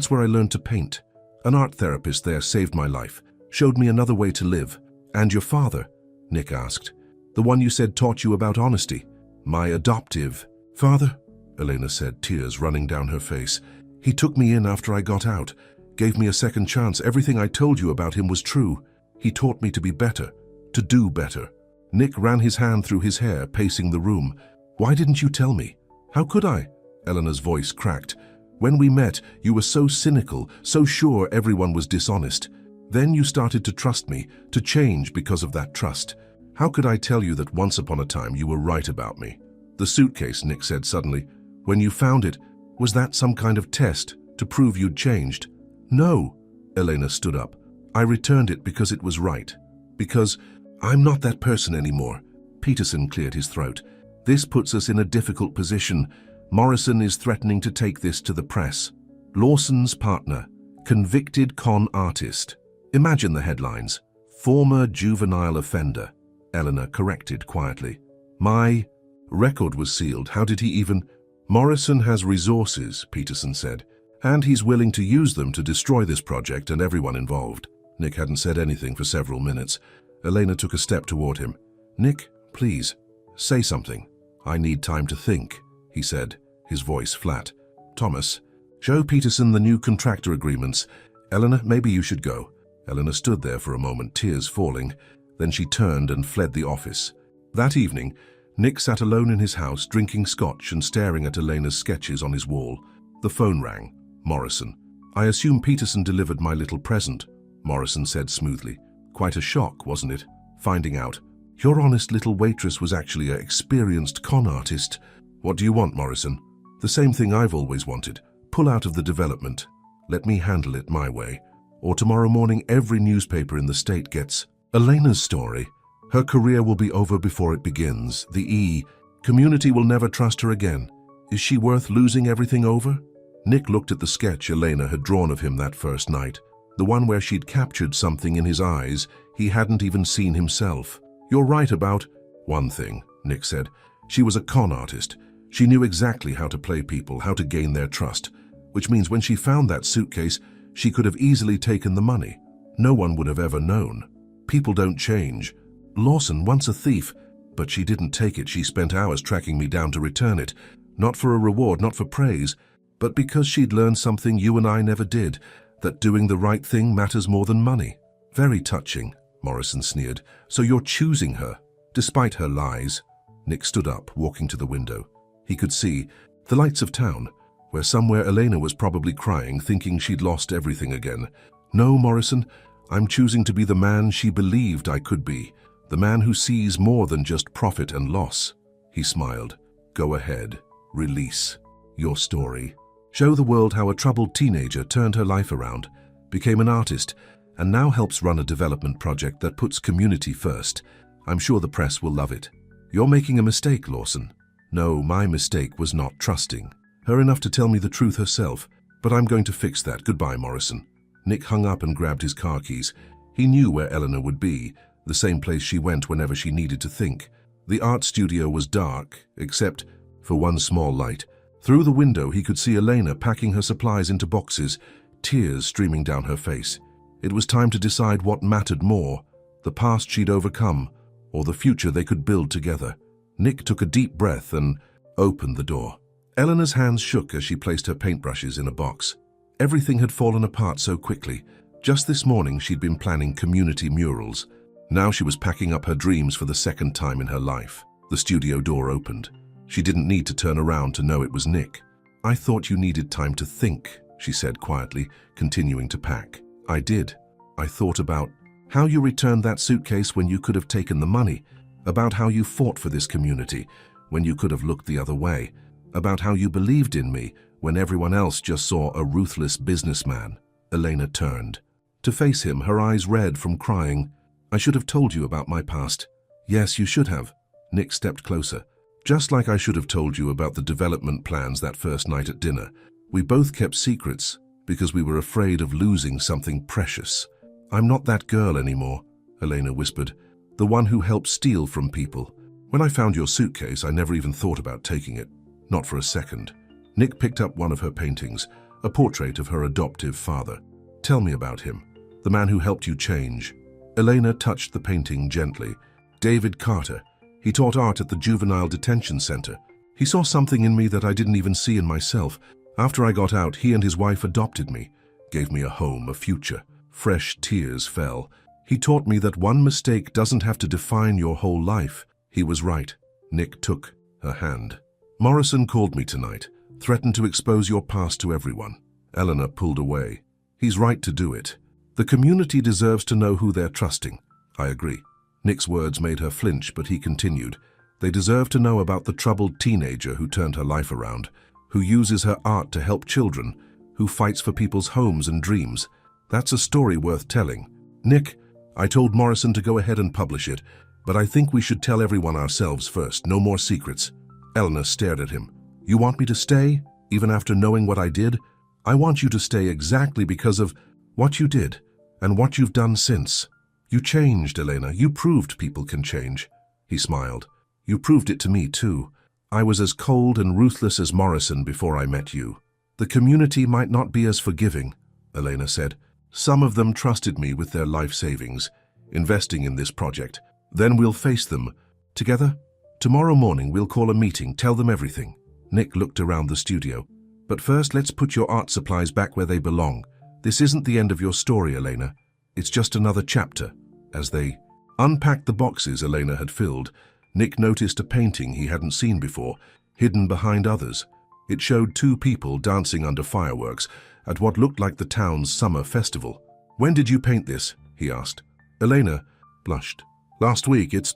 where I learned to paint. An art therapist there saved my life, showed me another way to live. And your father? Nick asked. The one you said taught you about honesty. My adoptive father? Elena said, tears running down her face. He took me in after I got out, gave me a second chance. Everything I told you about him was true. He taught me to be better, to do better. Nick ran his hand through his hair, pacing the room. Why didn't you tell me? How could I? Eleanor's voice cracked. When we met, you were so cynical, so sure everyone was dishonest. Then you started to trust me, to change because of that trust. How could I tell you that once upon a time you were right about me? The suitcase, Nick said suddenly. When you found it, was that some kind of test to prove you'd changed? No. Elena stood up. I returned it because it was right. Because I'm not that person anymore. Peterson cleared his throat. This puts us in a difficult position. Morrison is threatening to take this to the press. Lawson's partner, convicted con artist. Imagine the headlines. Former juvenile offender. Eleanor corrected quietly. My record was sealed. How did he even... Morrison has resources, Peterson said, and he's willing to use them to destroy this project and everyone involved. Nick hadn't said anything for several minutes. Elena took a step toward him. Nick, please, say something. I need time to think, he said, his voice flat. Thomas, show Peterson the new contractor agreements. Eleanor, maybe you should go. Eleanor stood there for a moment, tears falling. Then she turned and fled the office. That evening, Nick sat alone in his house, drinking scotch and staring at Elena's sketches on his wall. The phone rang. Morrison. I assume Peterson delivered my little present, Morrison said smoothly. Quite a shock, wasn't it? Finding out. Your honest little waitress was actually an experienced con artist. What do you want, Morrison? The same thing I've always wanted. Pull out of the development. Let me handle it my way. Or tomorrow morning every newspaper in the state gets Elena's story. Her career will be over before it begins. The community will never trust her again. Is she worth losing everything over? Nick looked at the sketch Elena had drawn of him that first night, the one where she'd captured something in his eyes he hadn't even seen himself. You're right about one thing, Nick said. She was a con artist. She knew exactly how to play people, how to gain their trust, which means when she found that suitcase, she could have easily taken the money. No one would have ever known. People don't change. Lawson, once a thief, but she didn't take it. She spent hours tracking me down to return it. Not for a reward, not for praise, but because she'd learned something you and I never did, that doing the right thing matters more than money. Very touching, Morrison sneered. So you're choosing her, despite her lies. Nick stood up, walking to the window. He could see the lights of town, where somewhere Elena was probably crying, thinking she'd lost everything again. No, Morrison, I'm choosing to be the man she believed I could be. The man who sees more than just profit and loss. He smiled. Go ahead. Release your story. Show the world how a troubled teenager turned her life around, became an artist, and now helps run a development project that puts community first. I'm sure the press will love it. You're making a mistake, Lawson. No, my mistake was not trusting her enough to tell me the truth herself, but I'm going to fix that. Goodbye, Morrison. Nick hung up and grabbed his car keys. He knew where Eleanor would be, the same place she went whenever she needed to think. The art studio was dark, except for one small light. Through the window he could see Elena packing her supplies into boxes, tears streaming down her face. It was time to decide what mattered more, the past she'd overcome, or the future they could build together. Nick took a deep breath and opened the door. Eleanor's hands shook as she placed her paintbrushes in a box. Everything had fallen apart so quickly. Just this morning she'd been planning community murals. Now she was packing up her dreams for the second time in her life. The studio door opened. She didn't need to turn around to know it was Nick. "I thought you needed time to think," she said quietly, continuing to pack. "I did. I thought about how you returned that suitcase when you could have taken the money, about how you fought for this community when you could have looked the other way, about how you believed in me when everyone else just saw a ruthless businessman." Elena turned. To face him, her eyes red from crying. "I should have told you about my past." "Yes, you should have." Nick stepped closer. "Just like I should have told you about the development plans that first night at dinner. We both kept secrets because we were afraid of losing something precious." "I'm not that girl anymore," Elena whispered. "The one who helped steal from people. When I found your suitcase, I never even thought about taking it. Not for a second." Nick picked up one of her paintings, a portrait of her adoptive father. "Tell me about him, the man who helped you change." Elena touched the painting gently. "David Carter. He taught art at the juvenile detention center. He saw something in me that I didn't even see in myself. After I got out, he and his wife adopted me, gave me a home, a future." Fresh tears fell. "He taught me that one mistake doesn't have to define your whole life." He was right. Nick took her hand. "Morrison called me tonight, threatened to expose your past to everyone." Eleanor pulled away. "He's right to do it. The community deserves to know who they're trusting." "I agree." Nick's words made her flinch, but he continued. "They deserve to know about the troubled teenager who turned her life around, who uses her art to help children, who fights for people's homes and dreams. That's a story worth telling." "Nick, I told Morrison to go ahead and publish it, but I think we should tell everyone ourselves first. No more secrets." Eleanor stared at him. "You want me to stay, even after knowing what I did?" "I want you to stay exactly because of what you did and what you've done since. You changed, Elena. You proved people can change." He smiled. "You proved it to me, too. I was as cold and ruthless as Morrison before I met you." "The community might not be as forgiving," Elena said. "Some of them trusted me with their life savings, investing in this project. Then we'll face them. Together? Tomorrow morning we'll call a meeting, tell them everything." Nick looked around the studio. "But first, let's put your art supplies back where they belong. This isn't the end of your story, Elena. It's just another chapter." As they unpacked the boxes Elena had filled, Nick noticed a painting he hadn't seen before, hidden behind others. It showed two people dancing under fireworks at what looked like the town's summer festival. "When did you paint this?" he asked. Elena blushed. "Last week. It's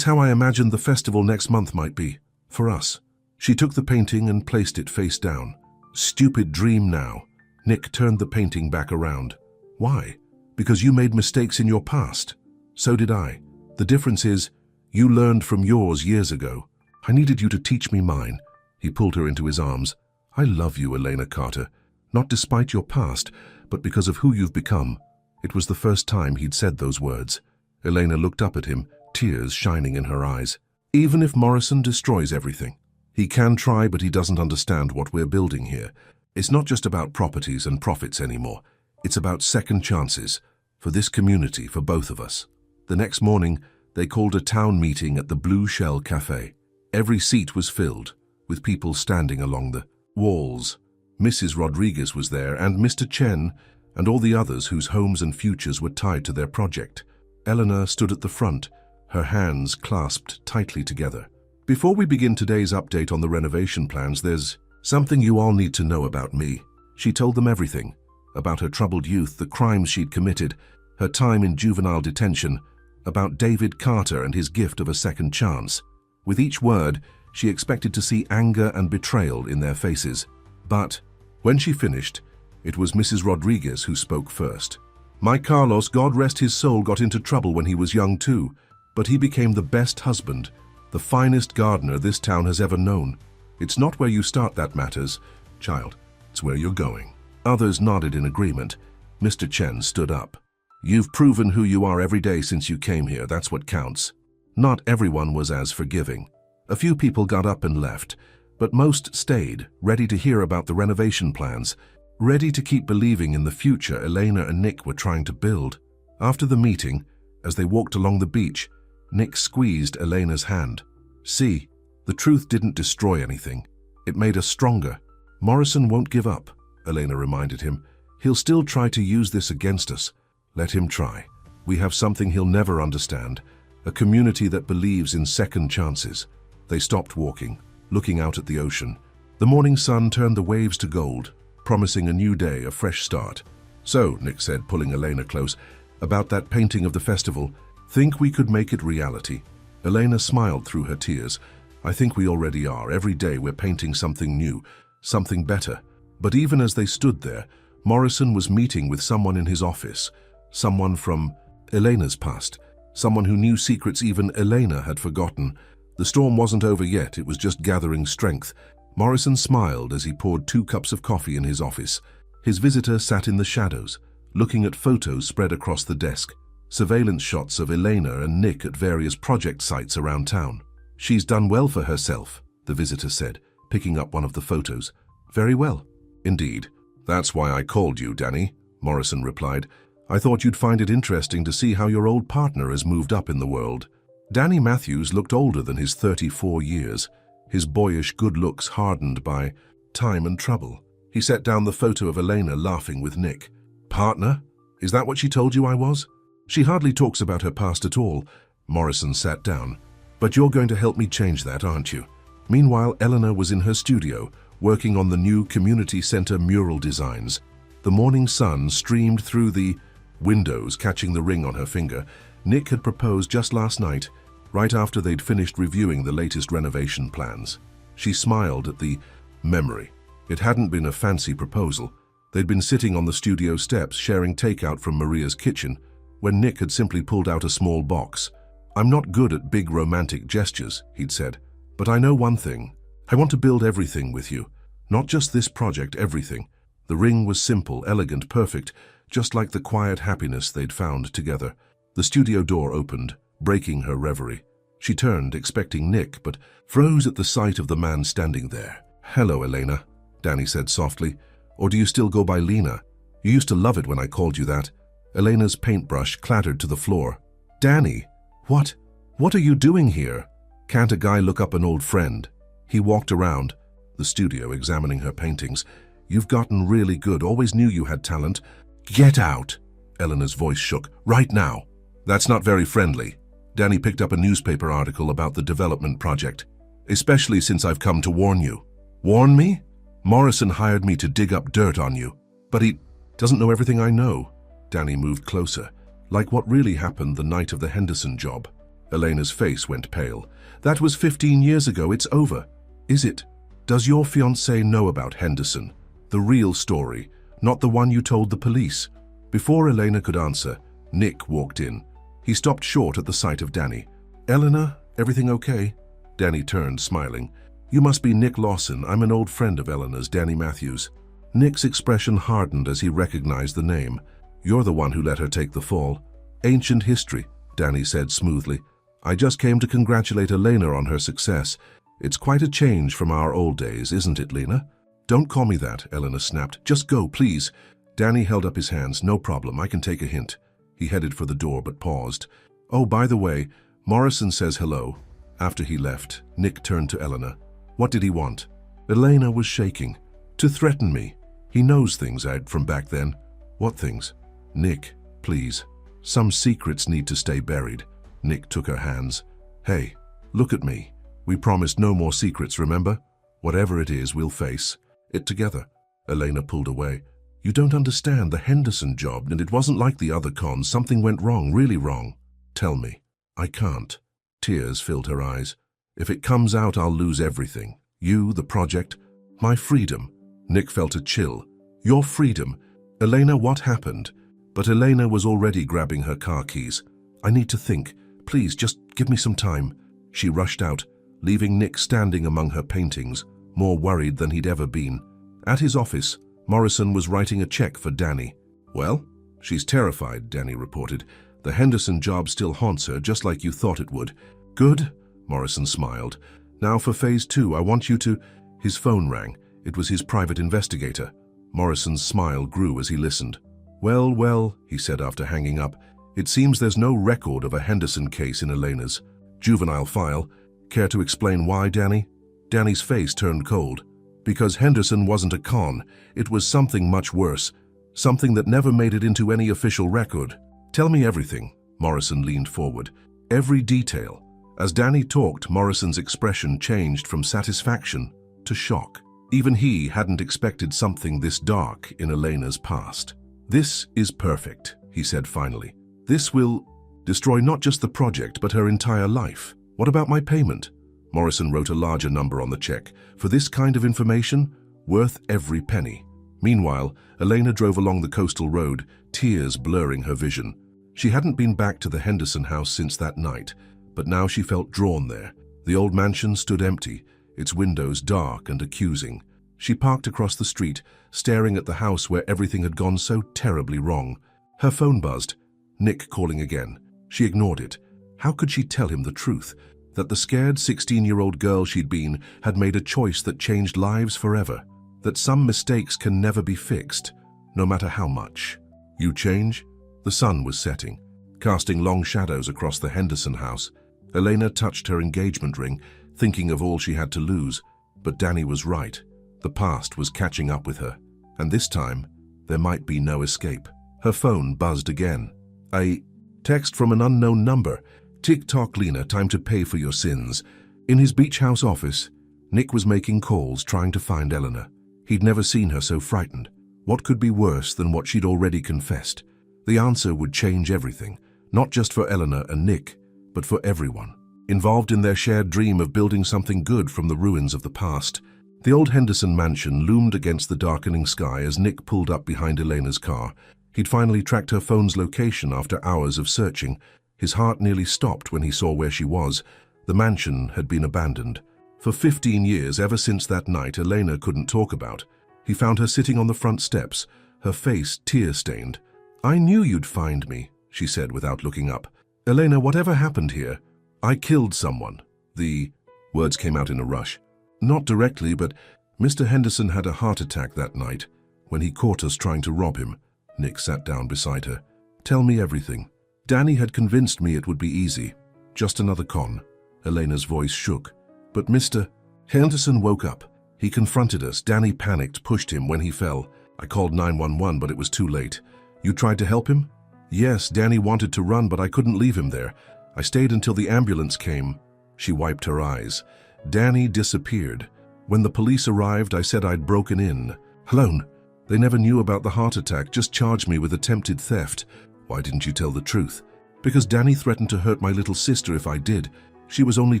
how I imagined the festival next month might be. For us." She took the painting and placed it face down. "Stupid dream now." Nick turned the painting back around. "Why?" "Because you made mistakes in your past. So did I. The difference is, you learned from yours years ago. I needed you to teach me mine." He pulled her into his arms. "I love you, Elena Carter. Not despite your past, but because of who you've become." It was the first time he'd said those words. Elena looked up at him, tears shining in her eyes. "Even if Morrison destroys everything, he can try, but he doesn't understand what we're building here. It's not just about properties and profits anymore. It's about second chances, for this community, for both of us." The next morning, they called a town meeting at the Blue Shell Cafe. Every seat was filled, with people standing along the walls. Mrs. Rodriguez was there, and Mr. Chen, and all the others whose homes and futures were tied to their project. Eleanor stood at the front, her hands clasped tightly together. "Before we begin today's update on the renovation plans, there's something you all need to know about me." She told them everything. About her troubled youth, the crimes she'd committed, her time in juvenile detention, about David Carter and his gift of a second chance. With each word, she expected to see anger and betrayal in their faces. But when she finished, it was Mrs. Rodriguez who spoke first. "My Carlos, God rest his soul, got into trouble when he was young too, but he became the best husband, the finest gardener this town has ever known. It's not where you start that matters, child. It's where you're going." Others nodded in agreement. Mr. Chen stood up. "You've proven who you are every day since you came here. That's what counts." Not everyone was as forgiving. A few people got up and left, but most stayed, ready to hear about the renovation plans, ready to keep believing in the future Elena and Nick were trying to build. After the meeting, as they walked along the beach, Nick squeezed Elena's hand. "See, the truth didn't destroy anything. It made us stronger. Morrison won't give up. Elena reminded him. He'll still try to use this against us. Let him try. We have something he'll never understand, a community that believes in second chances. They stopped walking, looking out at the ocean. The morning sun turned the waves to gold, promising a new day, a fresh start. So, Nick said, pulling Elena close, about that painting of the festival, think we could make it reality? Elena smiled through her tears. I think we already are. Every day we're painting something new, something better. But even as they stood there, Morrison was meeting with someone in his office, someone from Elena's past, someone who knew secrets even Elena had forgotten. The storm wasn't over yet, it was just gathering strength. Morrison smiled as he poured 2 cups of coffee in his office. His visitor sat in the shadows, looking at photos spread across the desk, surveillance shots of Elena and Nick at various project sites around town. She's done well for herself, the visitor said, picking up one of the photos. Very well. Indeed. That's why I called you, Danny, Morrison replied. I thought you'd find it interesting to see how your old partner has moved up in the world. Danny Matthews looked older than his 34 years, his boyish good looks hardened by time and trouble. He set down the photo of Elena laughing with Nick. Partner? Is that what she told you I was? She hardly talks about her past at all. Morrison sat down. But you're going to help me change that, aren't you? Meanwhile, Eleanor was in her studio, working on the new community center mural designs. The morning sun streamed through the windows, catching the ring on her finger. Nick had proposed just last night, right after they'd finished reviewing the latest renovation plans. She smiled at the memory. It hadn't been a fancy proposal. They'd been sitting on the studio steps sharing takeout from Maria's kitchen when Nick had simply pulled out a small box. I'm not good at big romantic gestures, he'd said, but I know one thing. I want to build everything with you. Not just this project, everything. The ring was simple, elegant, perfect, just like the quiet happiness they'd found together. The studio door opened, breaking her reverie. She turned, expecting Nick, but froze at the sight of the man standing there. Hello, Elena, Danny said softly. Or do you still go by Lena? You used to love it when I called you that. Elena's paintbrush clattered to the floor. Danny, what? What are you doing here? Can't a guy look up an old friend? He walked around the studio, examining her paintings. You've gotten really good. Always knew you had talent. Get out! Eleanor's voice shook. Right now. That's not very friendly. Danny picked up a newspaper article about the development project. Especially since I've come to warn you. Warn me? Morrison hired me to dig up dirt on you. But he doesn't know everything I know. Danny moved closer. Like what really happened the night of the Henderson job. Elena's face went pale. That was 15 years ago. It's over. Is it? Does your fiancé know about Henderson? The real story, not the one you told the police. Before Elena could answer, Nick walked in. He stopped short at the sight of Danny. Eleanor, everything okay? Danny turned, smiling. You must be Nick Lawson. I'm an old friend of Eleanor's, Danny Matthews. Nick's expression hardened as he recognized the name. You're the one who let her take the fall. Ancient history, Danny said smoothly. I just came to congratulate Elena on her success. It's quite a change from our old days, isn't it, Lena? Don't call me that, Eleanor snapped. Just go, please. Danny held up his hands. No problem, I can take a hint. He headed for the door but paused. Oh, by the way, Morrison says hello. After he left, Nick turned to Eleanor. What did he want? Elena was shaking. To threaten me. He knows things, Ed, from back then. What things? Nick, please. Some secrets need to stay buried. Nick took her hands. Hey, look at me. We promised no more secrets, remember? Whatever it is, we'll face it together. Elena pulled away. You don't understand the Henderson job, and it wasn't like the other cons. Something went wrong, really wrong. Tell me. I can't. Tears filled her eyes. If it comes out, I'll lose everything. You, the project, my freedom. Nick felt a chill. Your freedom. Elena, what happened? But Elena was already grabbing her car keys. I need to think. Please, just give me some time. She rushed out, leaving Nick standing among her paintings, more worried than he'd ever been. At his office, Morrison was writing a check for Danny. Well, she's terrified, Danny reported. The Henderson job still haunts her, just like you thought it would. Good, Morrison smiled. Now for phase 2, I want you to... His phone rang. It was his private investigator. Morrison's smile grew as he listened. Well, he said after hanging up, it seems there's no record of a Henderson case in Elena's juvenile file. Care to explain why, Danny? Danny's face turned cold. Because Henderson wasn't a con, it was something much worse, something that never made it into any official record. Tell me everything, Morrison leaned forward. Every detail. As Danny talked, Morrison's expression changed from satisfaction to shock. Even he hadn't expected something this dark in Elena's past. This is perfect, he said finally. This will destroy not just the project, but her entire life. What about my payment? Morrison wrote a larger number on the check. For this kind of information, worth every penny. Meanwhile, Elena drove along the coastal road, tears blurring her vision. She hadn't been back to the Henderson house since that night, but now she felt drawn there. The old mansion stood empty, its windows dark and accusing. She parked across the street, staring at the house where everything had gone so terribly wrong. Her phone buzzed. Nick calling again. She ignored it. How could she tell him the truth? That the scared 16-year-old girl she'd been had made a choice that changed lives forever. That some mistakes can never be fixed, no matter how much. You change? The sun was setting, casting long shadows across the Henderson house. Elena touched her engagement ring, thinking of all she had to lose. But Danny was right. The past was catching up with her. And this time, there might be no escape. Her phone buzzed again. A text from an unknown number. Tick-tock, Lena, time to pay for your sins. In his beach house office, Nick was making calls trying to find Eleanor. He'd never seen her so frightened. What could be worse than what she'd already confessed? The answer would change everything, not just for Eleanor and Nick, but for everyone, involved in their shared dream of building something good from the ruins of the past. The old Henderson mansion loomed against the darkening sky as Nick pulled up behind Elena's car. He'd finally tracked her phone's location after hours of searching. His heart nearly stopped when he saw where she was. The mansion had been abandoned. For 15 years, ever since that night Elena couldn't talk about. He found her sitting on the front steps, her face tear-stained. "I knew you'd find me," she said without looking up. "Elena, whatever happened here? I killed someone." The words came out in a rush. "Not directly, but Mr. Henderson had a heart attack that night when he caught us trying to rob him." Nick sat down beside her. "Tell me everything." Danny had convinced me it would be easy. Just another con. Elena's voice shook. "But Mr. Henderson woke up. He confronted us. Danny panicked, pushed him when he fell. I called 911, but it was too late. You tried to help him?" "Yes, Danny wanted to run, but I couldn't leave him there. I stayed until the ambulance came." She wiped her eyes. "Danny disappeared. When the police arrived, I said I'd broken in. Alone. They never knew about the heart attack, just charged me with attempted theft." "Why didn't you tell the truth?" "Because Danny threatened to hurt my little sister if I did. She was only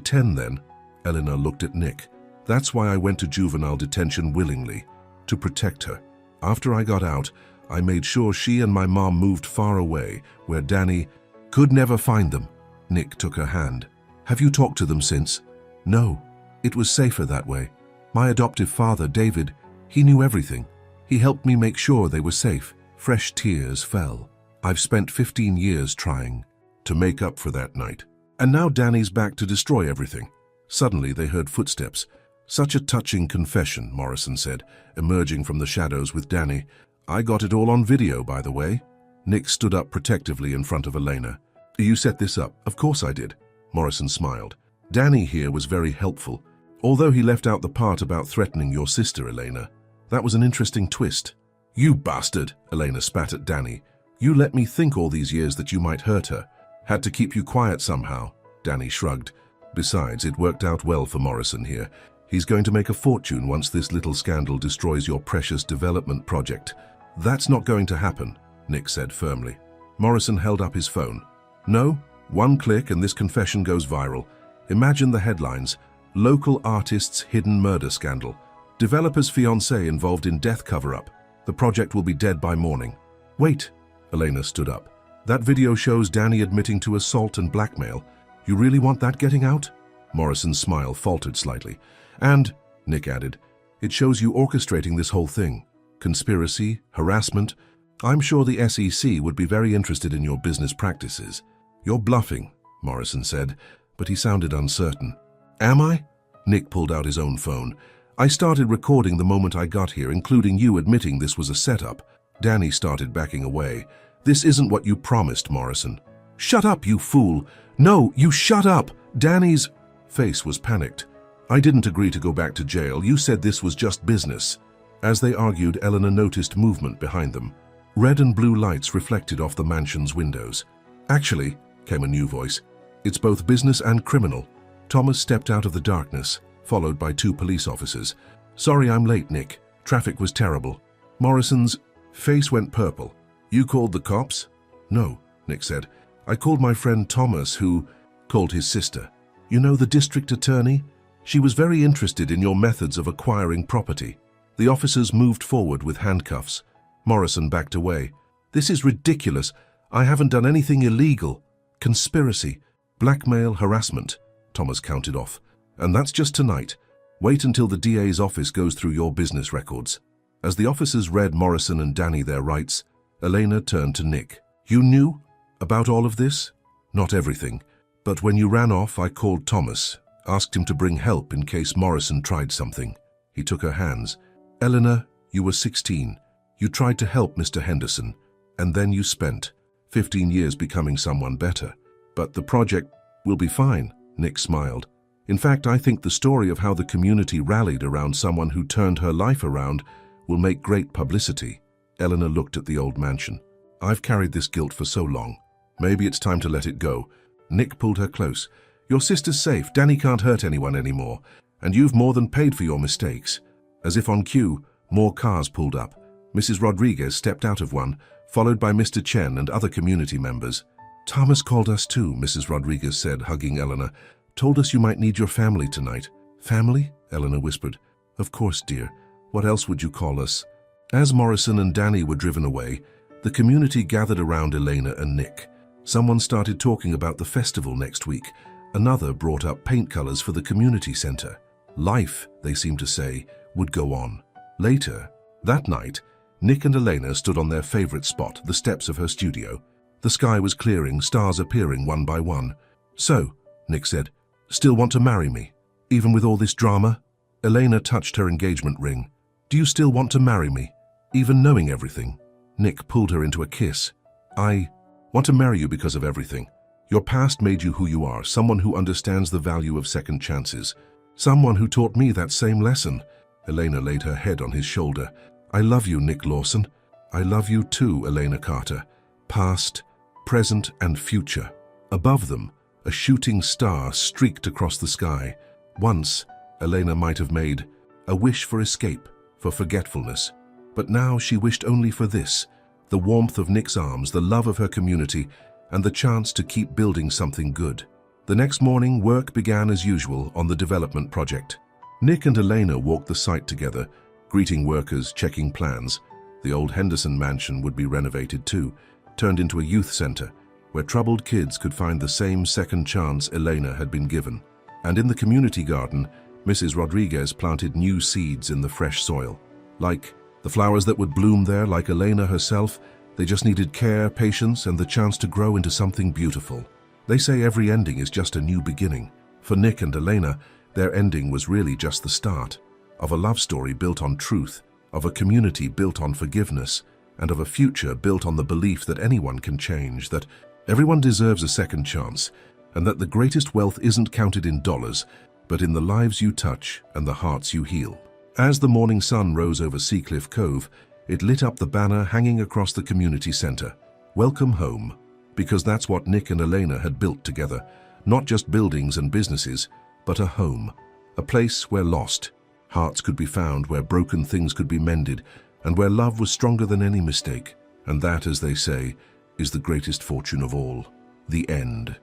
10 then." Eleanor looked at Nick. "That's why I went to juvenile detention willingly, to protect her. After I got out, I made sure she and my mom moved far away, where Danny could never find them." Nick took her hand. "Have you talked to them since?" "No. It was safer that way. My adoptive father, David, he knew everything. He helped me make sure they were safe." Fresh tears fell. "I've spent 15 years trying to make up for that night. And now Danny's back to destroy everything." Suddenly they heard footsteps. "Such a touching confession," Morrison said, emerging from the shadows with Danny. "I got it all on video, by the way." Nick stood up protectively in front of Elena. "You set this up?" "Of course I did." Morrison smiled. "Danny here was very helpful, although he left out the part about threatening your sister, Elena. That was an interesting twist." "You bastard!" Elena spat at Danny. "You let me think all these years that you might hurt her. Had to keep you quiet somehow." Danny shrugged. "Besides, it worked out well for Morrison here. He's going to make a fortune once this little scandal destroys your precious development project." "That's not going to happen," Nick said firmly. Morrison held up his phone. "No, one click and this confession goes viral. Imagine the headlines. Local artist's hidden murder scandal. Developer's fiancé involved in death cover-up. The project will be dead by morning." "Wait." Elena stood up. "That video shows Danny admitting to assault and blackmail. You really want that getting out?" Morrison's smile faltered slightly. "And," Nick added, "it shows you orchestrating this whole thing. Conspiracy, harassment. I'm sure the SEC would be very interested in your business practices." "You're bluffing," Morrison said, but he sounded uncertain. "Am I?" Nick pulled out his own phone. "I started recording the moment I got here, including you admitting this was a setup." Danny started backing away. "This isn't what you promised, Morrison." "Shut up, you fool! No, you shut up!" Danny's face was panicked. I didn't agree to go back to jail. You said this was just business. As they argued, Eleanor noticed movement behind them. Red and blue lights reflected off the mansion's windows. Actually, came a new voice, it's both business and criminal. Thomas stepped out of the darkness, followed by 2 police officers. Sorry I'm late, Nick. Traffic was terrible. Morrison's face went purple. You called the cops? No, Nick said. I called my friend Thomas, who called his sister. You know the district attorney? She was very interested in your methods of acquiring property. The officers moved forward with handcuffs. Morrison backed away. This is ridiculous. I haven't done anything illegal. Conspiracy, blackmail, harassment. Thomas counted off. And that's just tonight. Wait until the DA's office goes through your business records. As the officers read Morrison and Danny their rights, Elena turned to Nick. You knew about all of this? Not everything. But when you ran off, I called Thomas, asked him to bring help in case Morrison tried something. He took her hands. Eleanor, you were 16. You tried to help Mr. Henderson, and then you spent 15 years becoming someone better. But the project will be fine, Nick smiled. In fact, I think the story of how the community rallied around someone who turned her life around will make great publicity. Eleanor looked at the old mansion. I've carried this guilt for so long. Maybe it's time to let it go. Nick pulled her close. Your sister's safe. Danny can't hurt anyone anymore. And you've more than paid for your mistakes. As if on cue, more cars pulled up. Mrs. Rodriguez stepped out of one, followed by Mr. Chen and other community members. Thomas called us too, Mrs. Rodriguez said, hugging Eleanor. Told us you might need your family tonight. Family? Eleanor whispered. Of course, dear. What else would you call us? As Morrison and Danny were driven away, the community gathered around Elena and Nick. Someone started talking about the festival next week. Another brought up paint colors for the community center. Life, they seemed to say, would go on. Later, that night, Nick and Elena stood on their favorite spot, the steps of her studio. The sky was clearing, stars appearing one by one. So, Nick said, still want to marry me, even with all this drama? Elena touched her engagement ring. Do you still want to marry me, even knowing everything? Nick pulled her into a kiss. I want to marry you because of everything. Your past made you who you are, someone who understands the value of second chances. Someone who taught me that same lesson. Elena laid her head on his shoulder. I love you, Nick Lawson. I love you too, Elena Carter. Past, present, and future. Above them, a shooting star streaked across the sky. Once, Elena might have made a wish for escape, for forgetfulness. But now she wished only for this, the warmth of Nick's arms, the love of her community, and the chance to keep building something good. The next morning, work began as usual on the development project. Nick and Elena walked the site together, greeting workers, checking plans. The old Henderson mansion would be renovated too, turned into a youth center, where troubled kids could find the same second chance Elena had been given. And in the community garden, Mrs. Rodriguez planted new seeds in the fresh soil. Like the flowers that would bloom there, like Elena herself, they just needed care, patience, and the chance to grow into something beautiful. They say every ending is just a new beginning. For Nick and Elena, their ending was really just the start of a love story built on truth, of a community built on forgiveness, and of a future built on the belief that anyone can change, that everyone deserves a second chance, and that the greatest wealth isn't counted in dollars, but in the lives you touch and the hearts you heal. As the morning sun rose over Seacliff Cove, it lit up the banner hanging across the community center. Welcome home, because that's what Nick and Elena had built together. Not just buildings and businesses, but a home, a place where lost hearts could be found, where broken things could be mended, and where love was stronger than any mistake. And that, as they say, is the greatest fortune of all, the end.